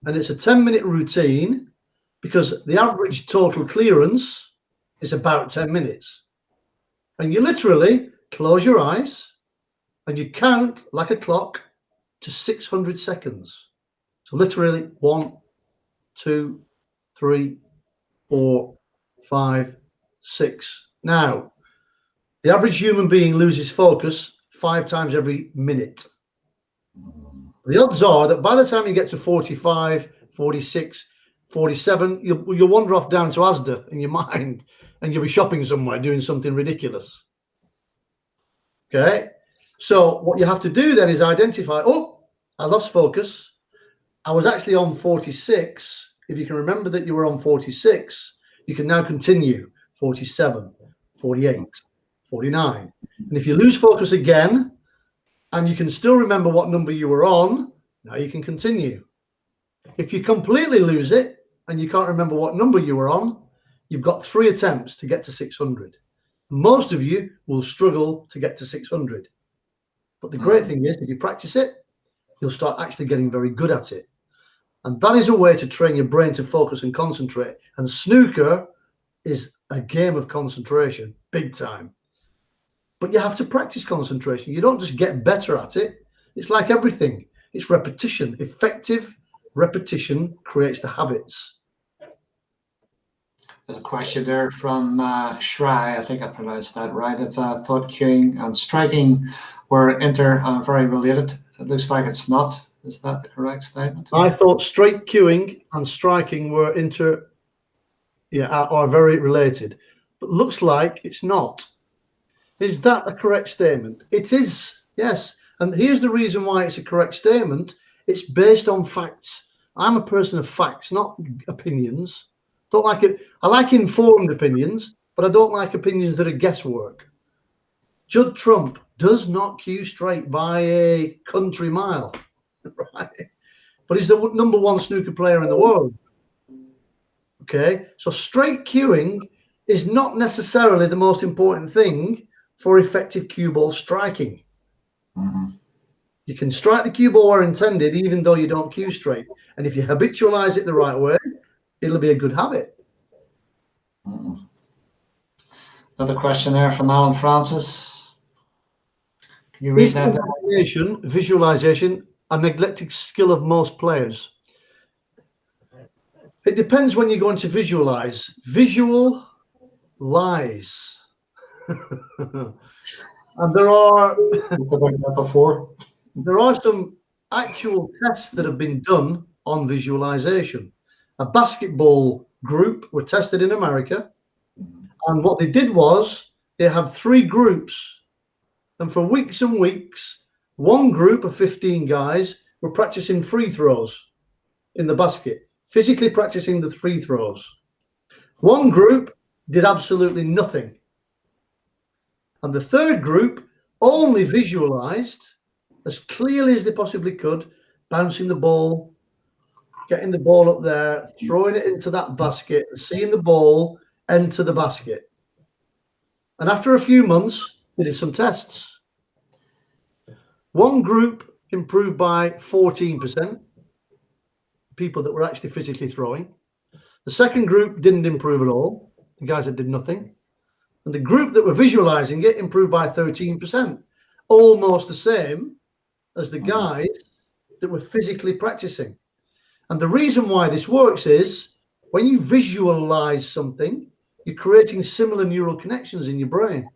And it's a 10-minute routine because the average total clearance is about 10 minutes. And you literally close your eyes and you count like a clock to 600 seconds. So literally 1, 2, 3, 4, 5, 6. Now, the average human being loses focus 5 times every minute. The odds are that by the time you get to 45, 46, 47, you'll wander off down to Asda in your mind, and you'll be shopping somewhere doing something ridiculous. Okay? So what you have to do then is identify, oh, I lost focus. I was actually on 46. If you can remember that you were on 46, you can now continue 47, 48, 49. And if you lose focus again, and you can still remember what number you were on, now you can continue. If you completely lose it and you can't remember what number you were on, you've got 3 attempts to get to 600. Most of you will struggle to get to 600. But the great thing is, if you practice it, you'll start actually getting very good at it. And that is a way to train your brain to focus and concentrate. And snooker is a game of concentration, big time. But you have to practice concentration. You don't just get better at it. It's like everything. It's repetition. Effective repetition creates the habits. There's a question there from Shrai, I think I pronounced that right, if thought queuing and striking were very related. It looks like it's not. Is that the correct statement? I thought straight queuing and striking were are very related, but looks like it's not. Is that a correct statement? It is, yes. And here's the reason why it's a correct statement. It's based on facts. I'm a person of facts, not opinions. Don't like it. I like informed opinions, but I don't like opinions that are guesswork. Judd Trump does not cue straight by a country mile, right? But he's the #1 snooker player in the world. Okay, so straight queuing is not necessarily the most important thing for effective cue ball striking. You can strike the cue ball where intended, even though you don't cue straight. And if you habitualize it the right way, it'll be a good habit. Another question there from Alan Francis. Can you read that? Visualization, a neglected skill of most players. It depends when you're going to visualize. Visual lies. And there are some actual tests that have been done on visualization. A basketball group were tested in America, and what they did was they had 3 groups, and for weeks and weeks, one group of 15 guys were practicing free throws in the basket, physically practicing the free throws. One group did absolutely nothing. And the third group only visualized as clearly as they possibly could, bouncing the ball, getting the ball up there, throwing it into that basket, and seeing the ball enter the basket. And after a few months, they did some tests. One group improved by 14%. people that were actually physically throwing. The second group didn't improve at all, the guys that did nothing. And the group that were visualizing it improved by 13%, almost the same as the guys that were physically practicing. And the reason why this works is when you visualize something, you're creating similar neural connections in your brain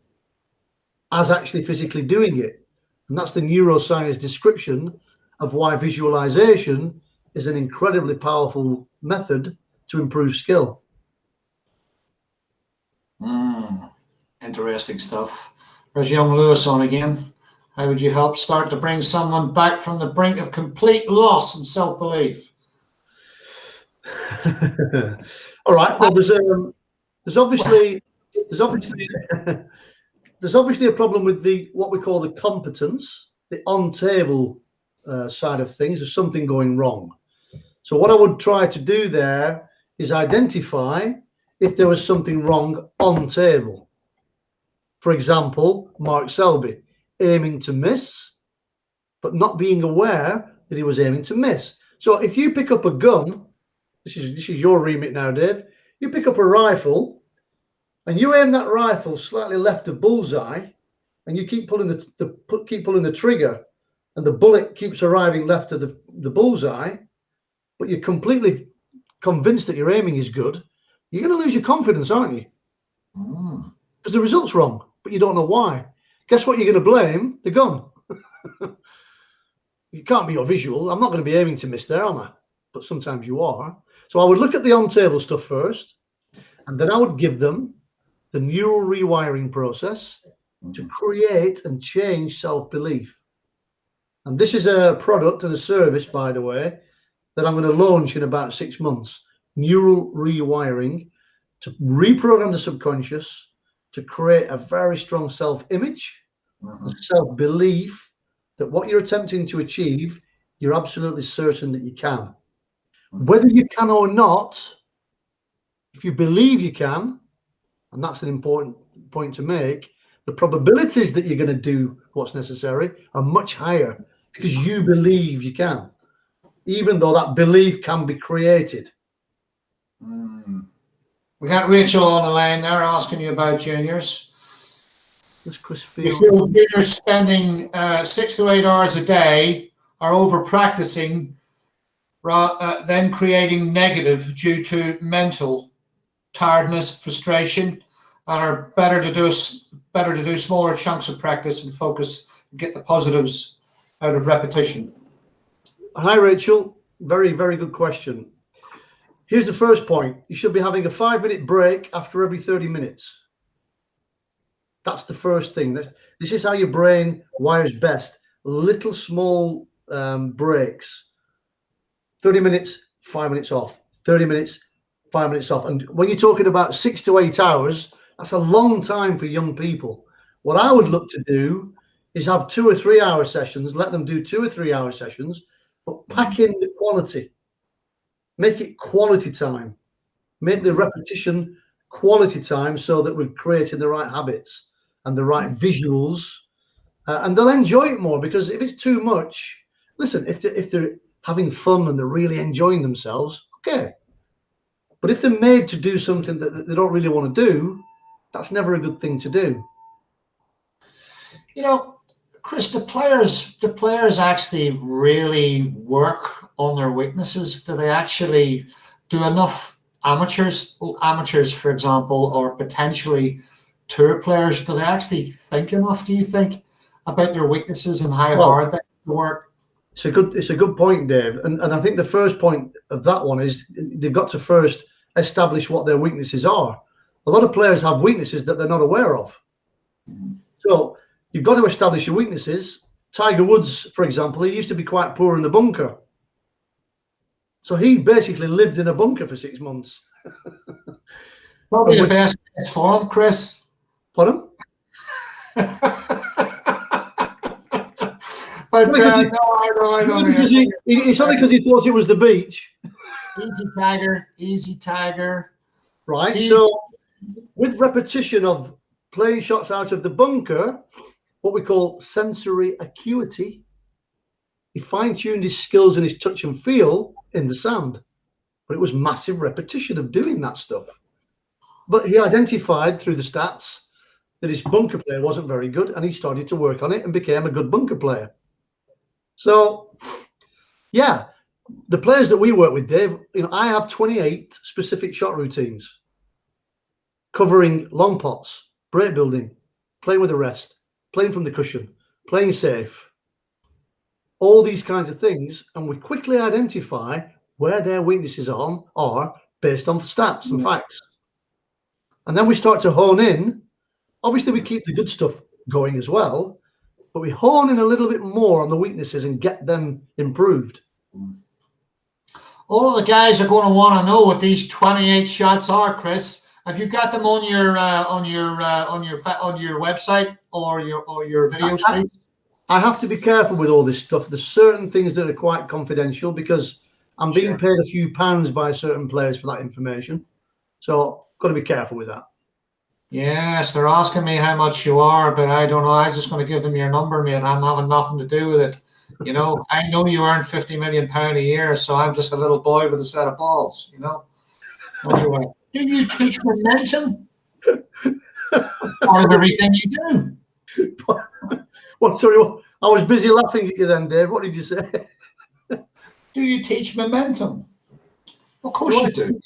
as actually physically doing it. And that's the neuroscience description of why visualization is an incredibly powerful method to improve skill. Interesting stuff. There's young Lewis on again. How would you help start to bring someone back from the brink of complete loss and self-belief? All right. Well, there's obviously there's obviously a problem with what we call the competence, the on-table side of things. There's something going wrong. So what I would try to do there is identify if there was something wrong on table. For example, Mark Selby aiming to miss, but not being aware that he was aiming to miss. So if you pick up a gun, this is your remit now, Dave. You pick up a rifle and you aim that rifle slightly left of bullseye, and you keep pulling the trigger, and the bullet keeps arriving left of the bullseye, but you're completely convinced that your aiming is good, you're going to lose your confidence, aren't you? Because the result's wrong, but you don't know why. Guess what you're going to blame? The gun. You can't be your visual. I'm not going to be aiming to miss there, am I? But sometimes you are. So I would look at the on-table stuff first, and then I would give them the neural rewiring process to create and change self-belief. And this is a product and a service, by the way, that I'm going to launch in about 6 months. Neural rewiring to reprogram the subconscious to create a very strong self-image, self-belief that what you're attempting to achieve, you're absolutely certain that you can. Whether you can or not, if you believe you can, and that's an important point to make, the probabilities that you're going to do what's necessary are much higher because you believe you can, even though that belief can be created. We got Rachel on the line there asking you about juniors. Chris You feel juniors spending 6 to 8 hours a day are over practicing, then creating negative due to mental tiredness, frustration, and are better to do smaller chunks of practice and focus and get the positives out of repetition. Hi, Rachel. Very, very good question. Here's the first point. You should be having a 5-minute break after every 30 minutes. That's the first thing. This is how your brain wires best. Little small breaks. 30 minutes, 5 minutes off. 30 minutes, 5 minutes off. And when you're talking about 6 to 8 hours, that's a long time for young people. What I would look to do is have 2 or 3 hour sessions, let them do 2 or 3 hour sessions, but pack in the quality. Make it quality time. Make the repetition quality time so that we're creating the right habits and the right visuals, and they'll enjoy it more. Because if it's too much, listen, if they're having fun and they're really enjoying themselves, okay. But if they're made to do something that they don't really want to do, that's never a good thing to do. You know, Chris, the players actually really work on their weaknesses. Do they actually do enough? Amateurs, for example, or potentially tour players, do they actually think enough, do you think, about their weaknesses and how hard they work? It's a good point, Dave. And I think the first point of that one is they've got to first establish what their weaknesses are. A lot of players have weaknesses that they're not aware of. So you've got to establish your weaknesses. Tiger Woods, for example, he used to be quite poor in the bunker. So he basically lived in a bunker for 6 months. Probably the best for him, Chris. Pardon? But no, I don't. It's only because he thought it was the beach. Easy Tiger. Right. So with repetition of playing shots out of the bunker, what we call sensory acuity he fine-tuned his skills and his touch and feel in the sand. But it was massive repetition of doing that stuff. But he identified through the stats that his bunker play wasn't very good, and he started to work on it and became a good bunker player. So, yeah, the players that we work with, Dave, I have 28 specific shot routines covering long pots, break building, playing with the rest, playing from the cushion, playing safe, all these kinds of things, and we quickly identify where their weaknesses are based on stats and facts. And then we start to hone in. Obviously, we keep the good stuff going as well, but we hone in a little bit more on the weaknesses and get them improved. All of the guys are going to want to know what these 28 shots are, Chris. Have you got them on your website or your video stream? I have to be careful with all this stuff. There's certain things that are quite confidential because I'm being paid a few pounds by certain players for that information. So got to be careful with that. Yes, they're asking me how much you are, but I don't know. I'm just going to give them your number, mate. I'm having nothing to do with it. I know you earn £50 million a year, so I'm just a little boy with a set of balls, Anyway, do you teach momentum? That's part of everything you do. Well, sorry, I was busy laughing at you then, Dave. What did you say? Do you teach momentum? Of course you do.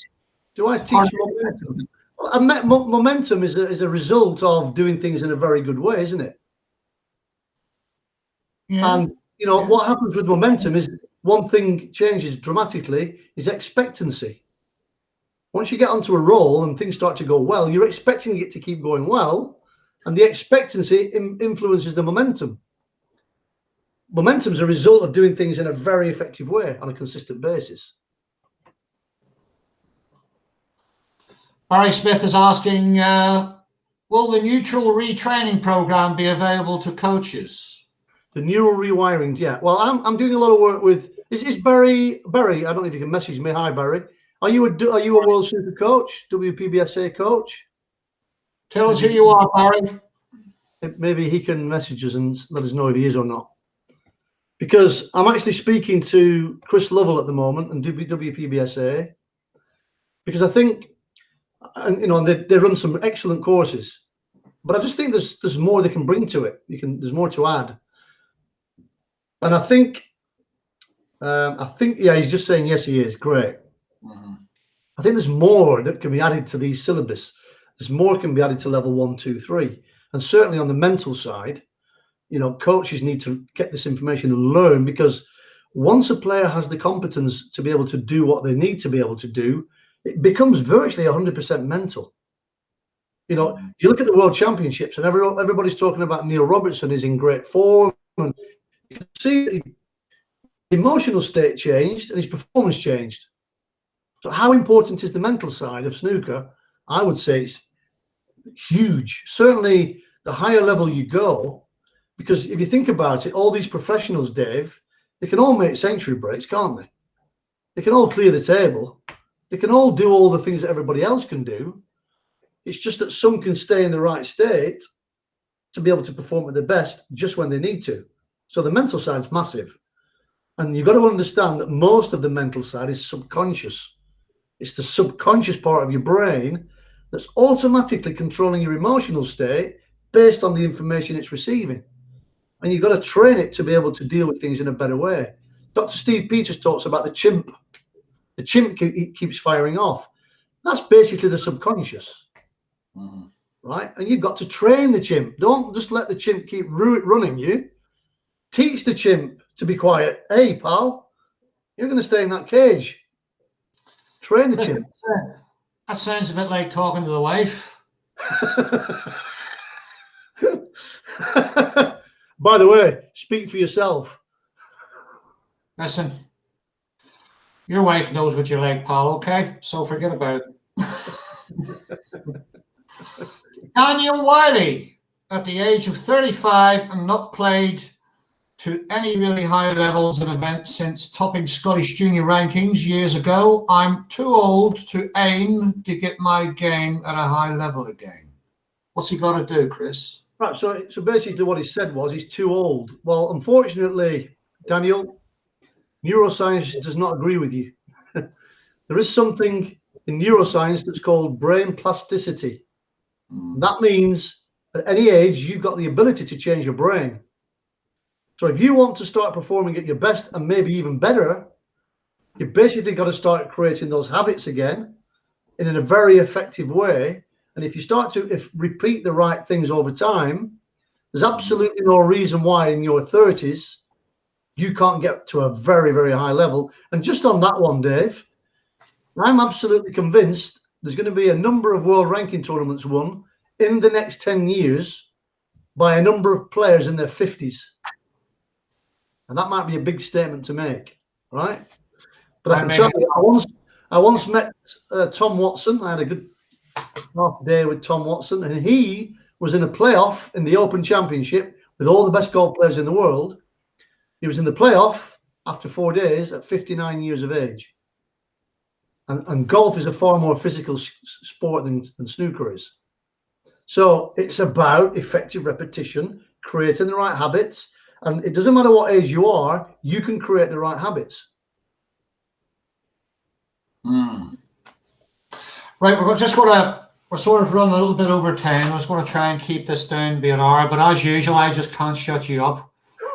Do I teach momentum? Momentum is a result of doing things in a very good way, isn't it? Yeah. And what happens with momentum is one thing changes dramatically is expectancy. Once you get onto a roll and things start to go well, you're expecting it to keep going well, and the expectancy influences the momentum. Momentum is a result of doing things in a very effective way on a consistent basis. Barry Smith is asking, will the neutral retraining program be available to coaches? The neural rewiring, yeah. Well, I'm doing a lot of work with. Is Barry? Barry, I don't know if you can message me. Hi, Barry. Are you a World Snooker coach, WPBSA coach? Tell us who you are, Barry. Maybe he can message us and let us know if he is or not. Because I'm actually speaking to Chris Lovell at the moment and WPBSA, because I think, and they run some excellent courses, but I just think there's more they can bring to it. There's more to add. And I think, yeah, he's just saying yes, he is. Great. Mm-hmm. I think there's more that can be added to these syllabus. There's more can be added to level 1, 2, 3, and certainly on the mental side, coaches need to get this information and learn, because once a player has the competence to be able to do what they need to be able to do, it becomes virtually 100% mental. You look at the World Championships and everybody's talking about Neil Robertson is in great form, and you can see his emotional state changed and his performance changed. So how important is the mental side of snooker? I would say it's huge. Certainly the higher level you go, because if you think about it, all these professionals, Dave, they can all make century breaks, can't they? They can all clear the table. They can all do all the things that everybody else can do. It's just that some can stay in the right state to be able to perform at their best just when they need to. So the mental side is massive. And you've got to understand that most of the mental side is subconscious. It's the subconscious part of your brain that's automatically controlling your emotional state based on the information it's receiving. And you've got to train it to be able to deal with things in a better way. Dr. Steve Peters talks about the chimp. The chimp keeps firing off. That's basically the subconscious, right? And you've got to train the chimp. Don't just let the chimp keep running you. Teach the chimp to be quiet. Hey, pal, you're going to stay in that cage. Train the chimp. That sounds a bit like talking to the wife. By the way, speak for yourself. Listen, your wife knows what you like, pal, okay? So forget about it. Daniel Wiley, at the age of 35 and not played to any really high levels of events since topping Scottish junior rankings years ago. I'm too old to aim to get my game at a high level again. What's he got to do, Chris? Right, so basically what he said was he's too old. Well, unfortunately, Daniel, neuroscience does not agree with you. There is something in neuroscience that's called brain plasticity. That means at any age, you've got the ability to change your brain. So if you want to start performing at your best and maybe even better, you've basically got to start creating those habits again in a very effective way. And if you start to repeat the right things over time, there's absolutely no reason why in your 30s you can't get to a very, very high level. And just on that one, Dave, I'm absolutely convinced there's going to be a number of world ranking tournaments won in the next 10 years by a number of players in their 50s. And that might be a big statement to make, right? But I can tell you, I once met Tom Watson. I had a good half day with Tom Watson, and he was in a playoff in the Open Championship with all the best golf players in the world. He was in the playoff after 4 days at 59 years of age. And golf is a far more physical sport than snooker is. So it's about effective repetition, creating the right habits. And it doesn't matter what age you are, you can create the right habits. Right, we're sort of running a little bit over time. I was going to try and keep this down to be an hour, but as usual, I just can't shut you up.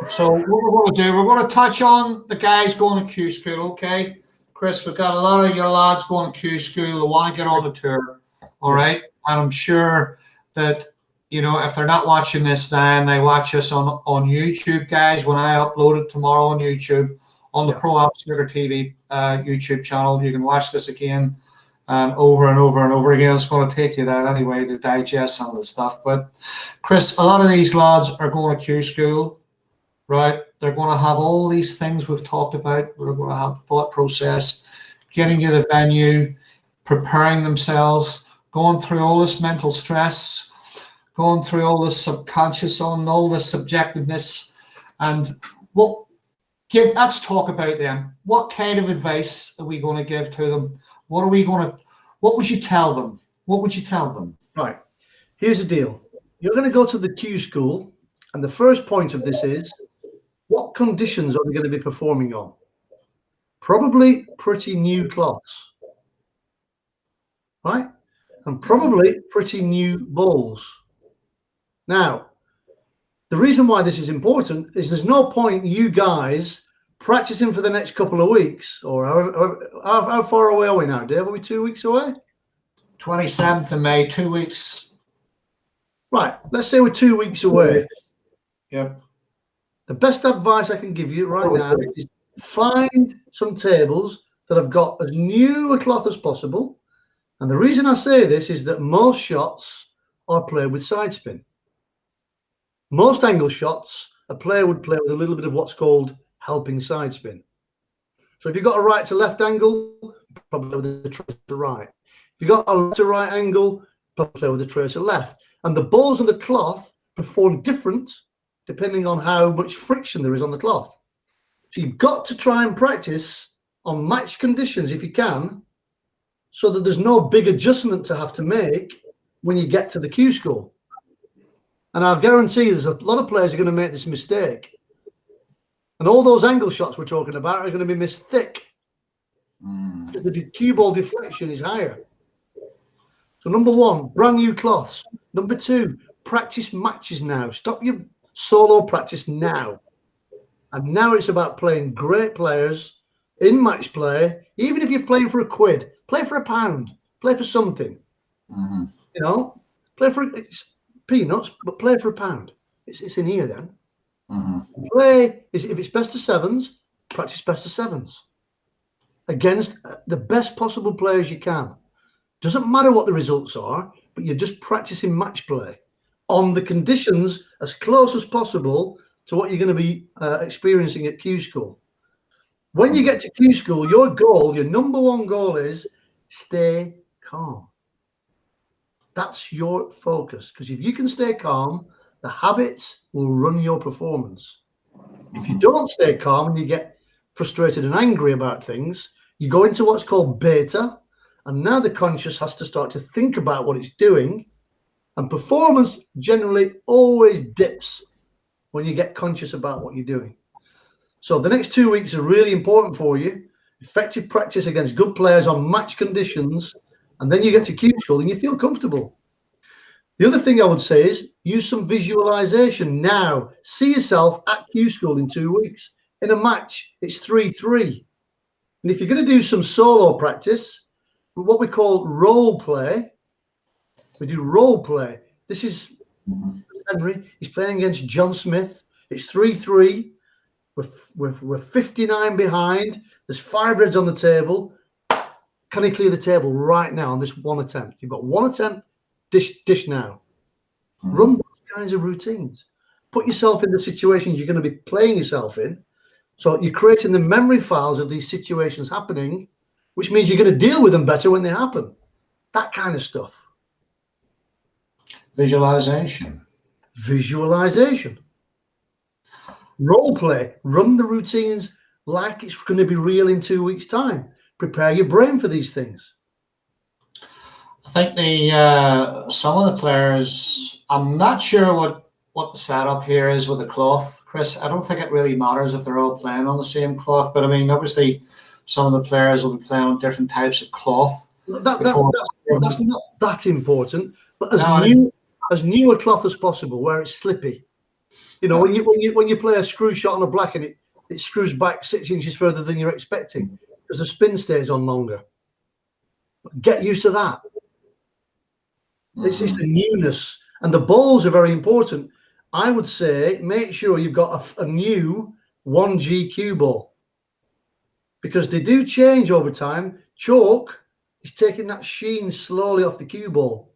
So what we're going to do, we're going to touch on the guys going to Q school, okay? Chris, we've got a lot of your lads going to Q school who want to get on the tour, all right? And I'm sure that, you know, if they're not watching this now and they watch us on YouTube, guys, when I upload it tomorrow on YouTube, on the Pro Am Snooker TV YouTube channel, you can watch this again over and over and over again. It's going to take you that anyway to digest some of the stuff. But Chris, a lot of these lads are going to Q school, right? They're going to have all these things we've talked about. They're going to have thought process, getting to the venue, preparing themselves, going through all this mental stress, going through all this subconscious and all this subjectiveness. And let's talk about them. What kind of advice are we going to give to them? What would you tell them? What would you tell them? Right. Here's the deal. You're going to go to the Q school, and the first point of this is, what conditions are they going to be performing on? Probably pretty new cloths, right? And probably pretty new balls. Now, the reason why this is important is there's no point you guys practicing for the next couple of weeks, or how far away are we now, Dave? Are we 2 weeks away? 27th of May, 2 weeks. Right. Let's say we're 2 weeks away. Yep. The best advice I can give you right now is find some tables that have got as new a cloth as possible. And the reason I say this is that most shots are played with side spin. Most angle shots, a player would play with a little bit of what's called helping side spin. So if you've got a right to left angle, probably with the trace to right. If you've got a left to right angle, probably play with the trace to left. And the balls on the cloth perform different depending on how much friction there is on the cloth. So you've got to try and practice on match conditions if you can, so that there's no big adjustment to have to make when you get to the Q school. And I'll guarantee there's a lot of players are going to make this mistake. And all those angle shots we're talking about are going to be missed thick. Because the cue ball deflection is higher. So number one, brand new cloths. Number two, practice matches now. Stop your solo practice now. And now it's about playing great players in match play. Even if you're playing for £1, play for £1, play for something. You know, play for peanuts, but play for £1. It's in here then. Play is, if it's best of sevens, practice best of sevens against the best possible players you can. Doesn't matter what the results are, but you're just practicing match play on the conditions as close as possible to what you're going to be experiencing at Q school. When you get to Q school, your number one goal is stay calm. That's your focus, because if you can stay calm, the habits will run your performance. If you don't stay calm and you get frustrated and angry about things, you go into what's called beta, and now the conscious has to start to think about what it's doing, and performance generally always dips when you get conscious about what you're doing. So the next 2 weeks are really important for you. Effective practice against good players on match conditions, and then you get to Q school and you feel comfortable. The other thing I would say is use some visualization now. See yourself at Q school in 2 weeks. In a match, it's 3-3. And if you're going to do some solo practice, what we call role play, we do role play. This is Henry. He's playing against John Smith. It's 3-3. We're 59 behind. There's 5 reds on the table. Can he clear the table right now on this one attempt? You've got one attempt. Dish now. Run those kinds of routines. Put yourself in the situations you're going to be playing yourself in. So you're creating the memory files of these situations happening, which means you're going to deal with them better when they happen. That kind of stuff. Visualization. Role play. Run the routines like it's going to be real in 2 weeks' time. Prepare your brain for these things. I think some of the players, I'm not sure what the setup here is with the cloth, Chris. I don't think it really matters if they're all playing on the same cloth, but I mean, obviously, some of the players will be playing on different types of cloth. That's not that important, but as new a cloth as possible, where it's slippy. You know, when you play a screw shot on a black and it screws back 6 inches further than you're expecting because the spin stays on longer. Get used to that. It's the newness, and the balls are very important. I would say make sure you've got a new 1G cue ball, because they do change over time. Chalk is taking that sheen slowly off the cue ball,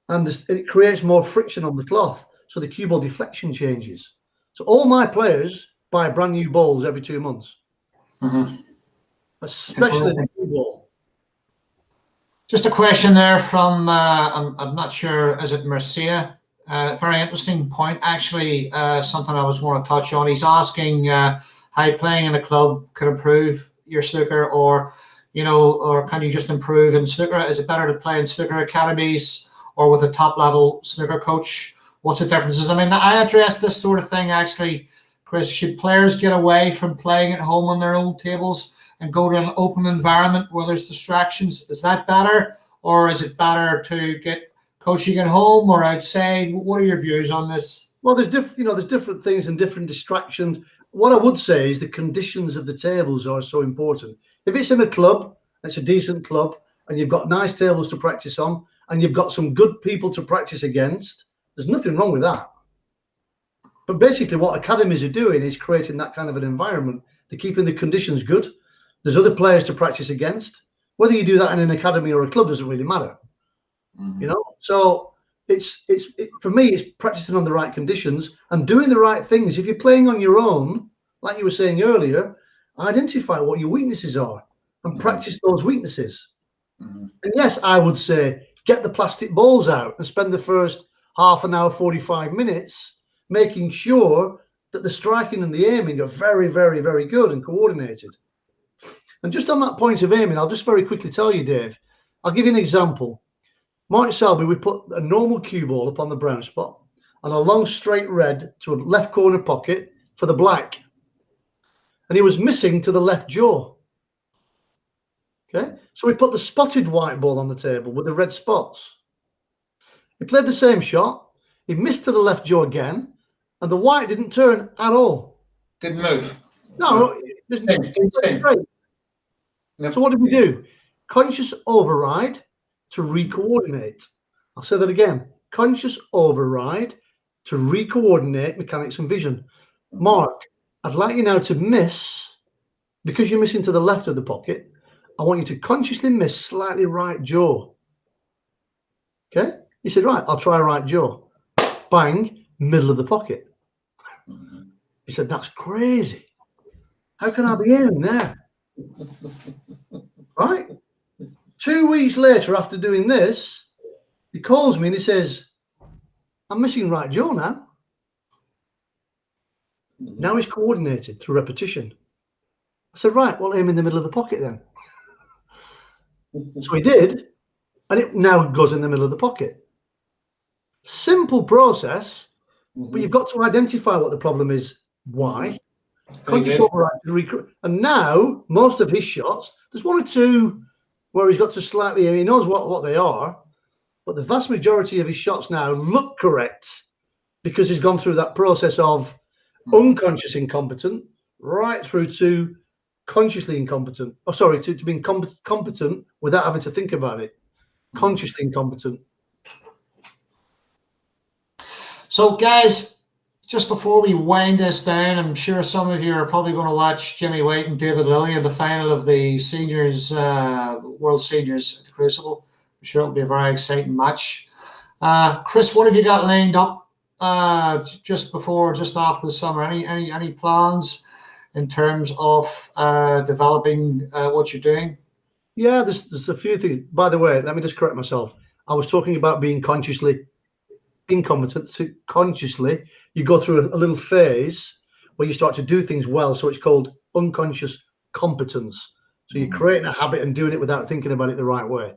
and it creates more friction on the cloth, so the cue ball deflection changes. So all my players buy brand new balls every 2 months, especially the cue ball. Just a question there from, I'm not sure, is it Marcia? Very interesting point, actually, something I was going to touch on. He's asking how playing in a club could improve your snooker, or can you just improve in snooker? Is it better to play in snooker academies or with a top-level snooker coach? What's the differences? I mean, I address this sort of thing, actually, Chris. Should players get away from playing at home on their own tables and go to an open environment where there's distractions? Is that better, or is it better to get coaching at home or outside? What are your views on this? Well, there's different things and different distractions. What I would say is the conditions of the tables are so important. If it's in a club, it's a decent club, and you've got nice tables to practice on, and you've got some good people to practice against, there's nothing wrong with that. But basically what academies are doing is creating that kind of an environment. They're keeping the conditions good. There's other players to practice against. Whether you do that in an academy or a club doesn't really matter. So it's for me, it's practicing on the right conditions and doing the right things. If you're playing on your own, like you were saying earlier, identify what your weaknesses are and practice those weaknesses. And yes, I would say get the plastic balls out and spend the first half an hour, 45 minutes making sure that the striking and the aiming are very, very, very good and coordinated. And just on that point of aiming, I'll just very quickly tell you, Dave, I'll give you an example. Mark Selby, we put a normal cue ball up on the brown spot and a long straight red to a left corner pocket for the black. And he was missing to the left jaw. Okay, so we put the spotted white ball on the table with the red spots. He played the same shot. He missed to the left jaw again, and the white didn't turn at all. Didn't move. No, didn't straight. Yep. So what did we do? Conscious override to re-coordinate. I'll say that again. Conscious override to re-coordinate mechanics and vision. Mark, I'd like you now to miss, because you're missing to the left of the pocket, I want you to consciously miss slightly right jaw. Okay? He said, right, I'll try right jaw. Bang, middle of the pocket. He said, that's crazy. How can I be aiming there? Right? 2 weeks later, after doing this, he calls me and he says, I'm missing right jaw now. Now he's coordinated through repetition. I said, right, well, aim in the middle of the pocket then. So he did, and it now goes in the middle of the pocket. Simple process, but you've got to identify what the problem is, why, Conscious overacting, and now most of his shots, there's one or two where he's got to slightly, he knows what they are, but the vast majority of his shots now look correct because he's gone through that process of unconscious incompetent right through to consciously incompetent. Oh, sorry, to being competent without having to think about it. Consciously incompetent. So, guys, just before we wind this down, I'm sure some of you are probably going to watch Jimmy White and David Lilly in the final of the seniors, World Seniors at the Crucible. I'm sure it'll be a very exciting match. Chris, what have you got lined up just after the summer? Any plans in terms of developing what you're doing? Yeah, there's a few things. By the way, let me just correct myself. I was talking about being consciously incompetent. To consciously, you go through a little phase where you start to do things well. So it's called unconscious competence. So you're creating a habit and doing it without thinking about it the right way.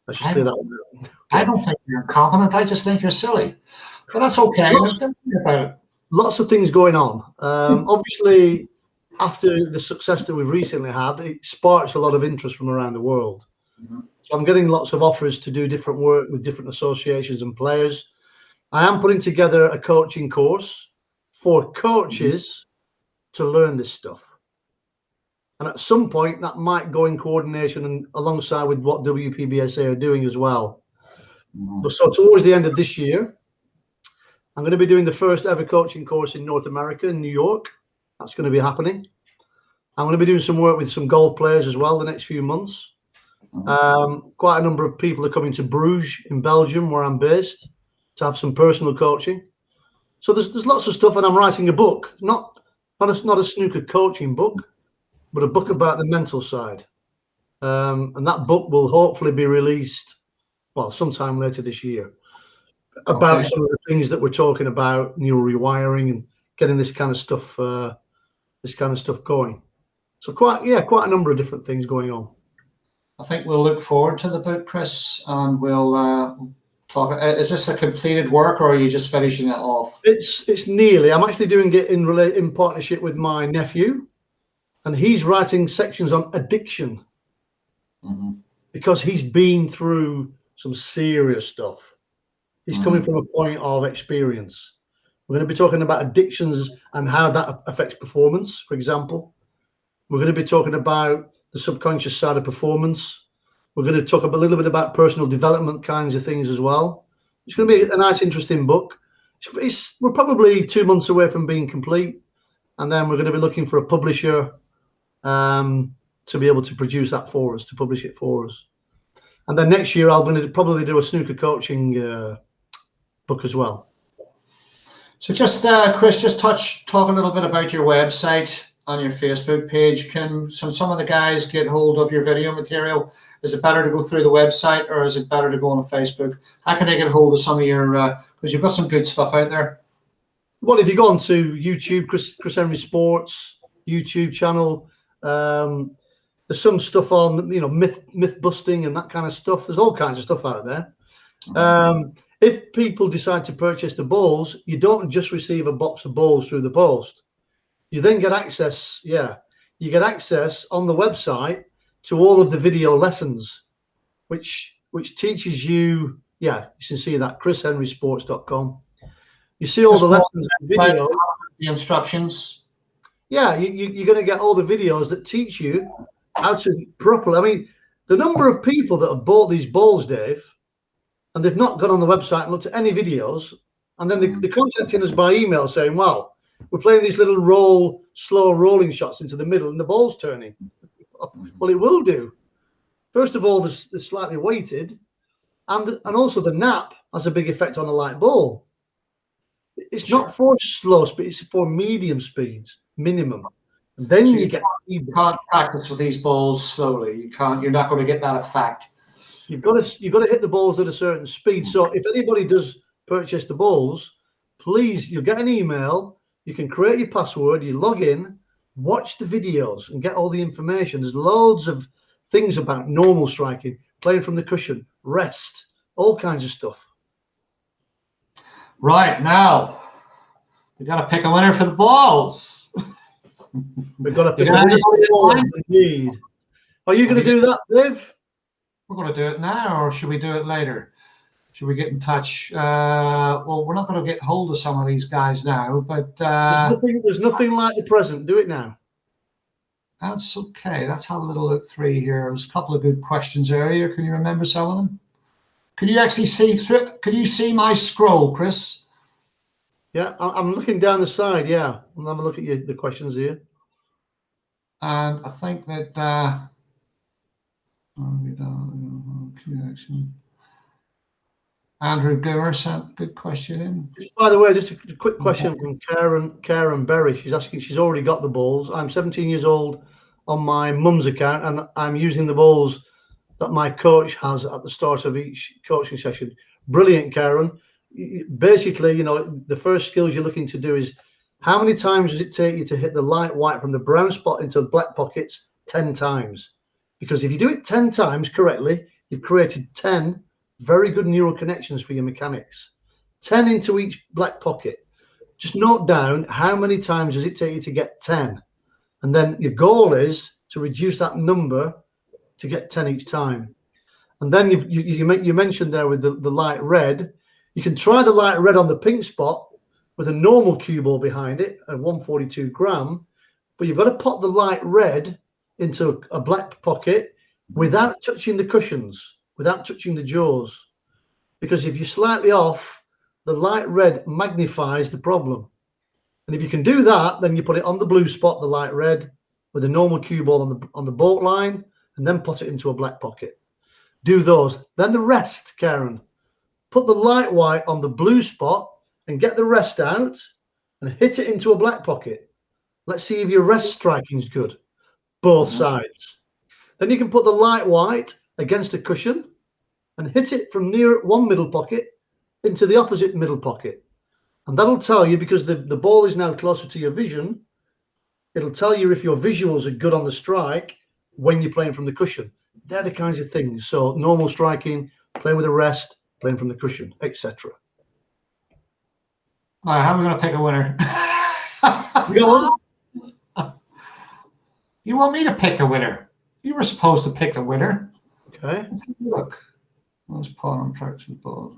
Let's just clear that one out. I don't think you're incompetent. I just think you're silly. But that's okay. Lots of things going on. Obviously, after the success that we've recently had, it sparks a lot of interest from around the world. So I'm getting lots of offers to do different work with different associations and players. I am putting together a coaching course for coaches to learn this stuff. And at some point, that might go in coordination and alongside with what WPBSA are doing as well. So towards the end of this year, I'm going to be doing the first ever coaching course in North America, in New York. That's going to be happening. I'm going to be doing some work with some golf players as well the next few months. Quite a number of people are coming to Bruges in Belgium, where I'm based, to have some personal coaching. So there's lots of stuff, and I'm writing a book, not a snooker coaching book, but a book about the mental side. And that book will hopefully be released, well, sometime later this year, about some of the things that we're talking about, neural rewiring and getting this kind of stuff going. So quite a number of different things going on. I think we'll look forward to the book, Chris, and we'll talk. Is this a completed work, or are you just finishing it off? It's nearly. I'm actually doing it in partnership with my nephew, and he's writing sections on addiction because he's been through some serious stuff. He's coming from a point of experience. We're going to be talking about addictions and how that affects performance, for example. We're going to be talking about the subconscious side of performance. We're going to talk a little bit about personal development kinds of things as well. It's going to be a nice, interesting book. We're probably 2 months away from being complete. And then we're going to be looking for a publisher to be able to produce that for us, to publish it for us. And then next year, I'm going to probably do a snooker coaching book as well. So just, Chris, just talk a little bit about your website on your Facebook page. Can some of the guys get hold of your video material? Is it better to go through the website, or is it better to go on Facebook? How can they get hold of some of your, because you've got some good stuff out there? Well, if you go on to YouTube, Chris Henry Sports YouTube channel, there's some stuff on, myth busting and that kind of stuff. There's all kinds of stuff out there. If people decide to purchase the balls, you don't just receive a box of balls through the post. You then get access. You get access on the website to all of the video lessons, which teaches you. Yeah, you can see that chrishenrysports.com. You see all the lessons and videos, the instructions. Yeah, you're going to get all the videos that teach you how to properly. I mean, the number of people that have bought these balls, Dave, and they've not gone on the website and looked at any videos, and then they're contacting us by email saying, well, we're playing these little slow rolling shots into the middle and the ball's turning. Well, it will do. First of all, they're slightly weighted, and also the nap has a big effect on a light ball. It's not for slow speed, it's for medium speeds, minimum. And then so you can't practice with these balls slowly. You're not going to get that effect. You've got to hit the balls at a certain speed. So if anybody does purchase the balls, please, you'll get an email. You can create your password. You log in, watch the videos, and get all the information. There's loads of things about normal striking, playing from the cushion, rest, all kinds of stuff. Right, now we got to pick a winner for the balls. We've got to pick You a got winner anybody in for mind? indeed. Are you going to do that, Dave? We're going to do it now, or should we do it later? Should we get in touch? Well, we're not going to get hold of some of these guys now, but There's nothing like the present. Do it now. that's okay. Let's have a little look through here. There was a couple of good questions earlier. Can you remember some of them? Can you actually see through? Can you see my scroll, Chris? Yeah, I'm looking down the side. Yeah, I'll have a look at the questions here. And I think that Andrew Gimmer sent a good question in. By the way, just a quick question from Karen Berry. She's asking, she's already got the balls. I'm 17 years old on my mum's account, and I'm using the balls that my coach has at the start of each coaching session. Brilliant, Karen. Basically, you know, the first skills you're looking to do is how many times does it take you to hit the light white from the brown spot into the black pockets 10 times? Because if you do it 10 times correctly, you've created 10 very good neural connections for your mechanics. 10 into each black pocket. Just note down how many times does it take you to get 10. And then your goal is to reduce that number to get 10 each time. And then you mentioned there with the light red, you can try the light red on the pink spot with a normal cue ball behind it at 142 gram, but you've got to pop the light red into a black pocket without touching the cushions, without touching the jaws. Because if you're slightly off, the light red magnifies the problem. And if you can do that, then you put it on the blue spot, the light red, with a normal cue ball on the bolt line, and then put it into a black pocket. Do those. Then the rest, Karen. Put the light white on the blue spot and get the rest out and hit it into a black pocket. Let's see if your rest striking is good. Both sides. Then you can put the light white against a cushion and hit it from near one middle pocket into the opposite middle pocket. And that'll tell you, because the ball is now closer to your vision, it'll tell you if your visuals are good on the strike when you're playing from the cushion. They're the kinds of things. So normal striking, playing with a rest, playing from the cushion, etc. All right, how are we going to pick a winner? You want me to pick the winner? You were supposed to pick the winner. Okay. Let's have a look. Those pawn on tracks with balls.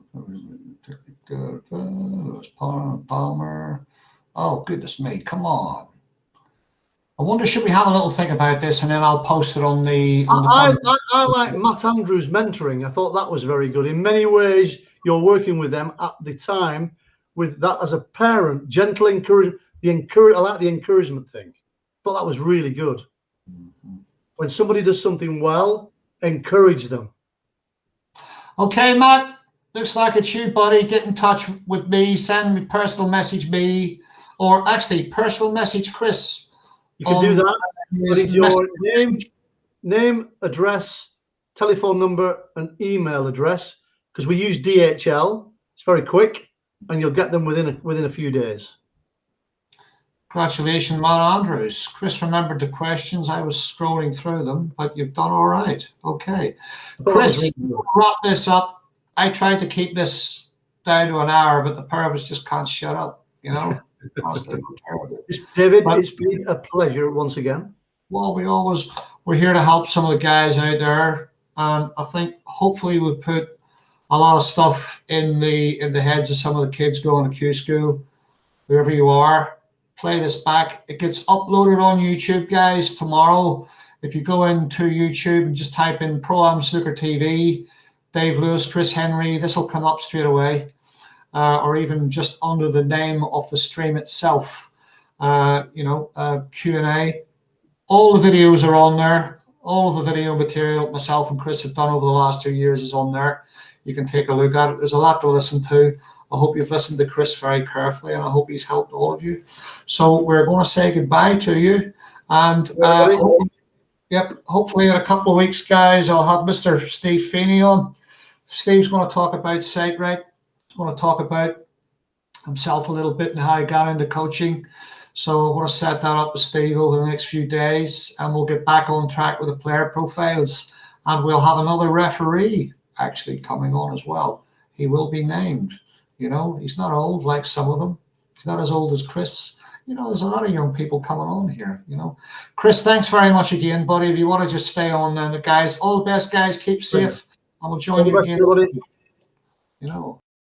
Good. Those pawn on Palmer. Oh, goodness me. Come on. I wonder, should we have a little think about this, and then I'll post it on the. I like Matt Andrews' mentoring. I thought that was very good. In many ways, you're working with them at the time with that as a parent, gentle encouragement. I like the encouragement thing. I thought that was really good. When somebody does something well, encourage them. Okay, Matt. Looks like it's you, buddy. Get in touch with me. Send me personal message me, or actually personal message Chris. You can do that. What is your name, address, telephone number, and email address? Because we use DHL. It's very quick, and you'll get them within a few days. Congratulations, Matt Andrews. Chris remembered the questions. I was scrolling through them, but you've done all right. Okay. Chris, wrap this up. I tried to keep this down to an hour, but the pair of us just can't shut up, you know? David, it's been a pleasure once again. Well, we're here to help some of the guys out there. And I think hopefully we've put a lot of stuff in the heads of some of the kids going to Q school, wherever you are. Play this back. It gets uploaded on YouTube, guys, tomorrow. If you go into YouTube and just type in Pro-Am Snooker TV, Dave Lewis, Chris Henry, this will come up straight away. Or even just under the name of the stream itself, Q&A. All the videos are on there. All of the video material myself and Chris have done over the last 2 years is on there. You can take a look at it. There's a lot to listen to. I hope you've listened to Chris very carefully, and I hope he's helped all of you. So we're going to say goodbye to you. And hopefully in a couple of weeks, guys, I'll have Mr. Steve Feeney on. Steve's going to talk about sight right. He's going to talk about himself a little bit and how he got into coaching. So I'm going to set that up with Steve over the next few days, and we'll get back on track with the player profiles. And we'll have another referee actually coming on as well. He will be named. You know, he's not old like some of them. He's not as old as Chris. there's a lot of young people coming on here. Chris, thanks very much again, buddy. If you want to just stay on, and guys, all the best, guys. Keep safe, and we'll join you again.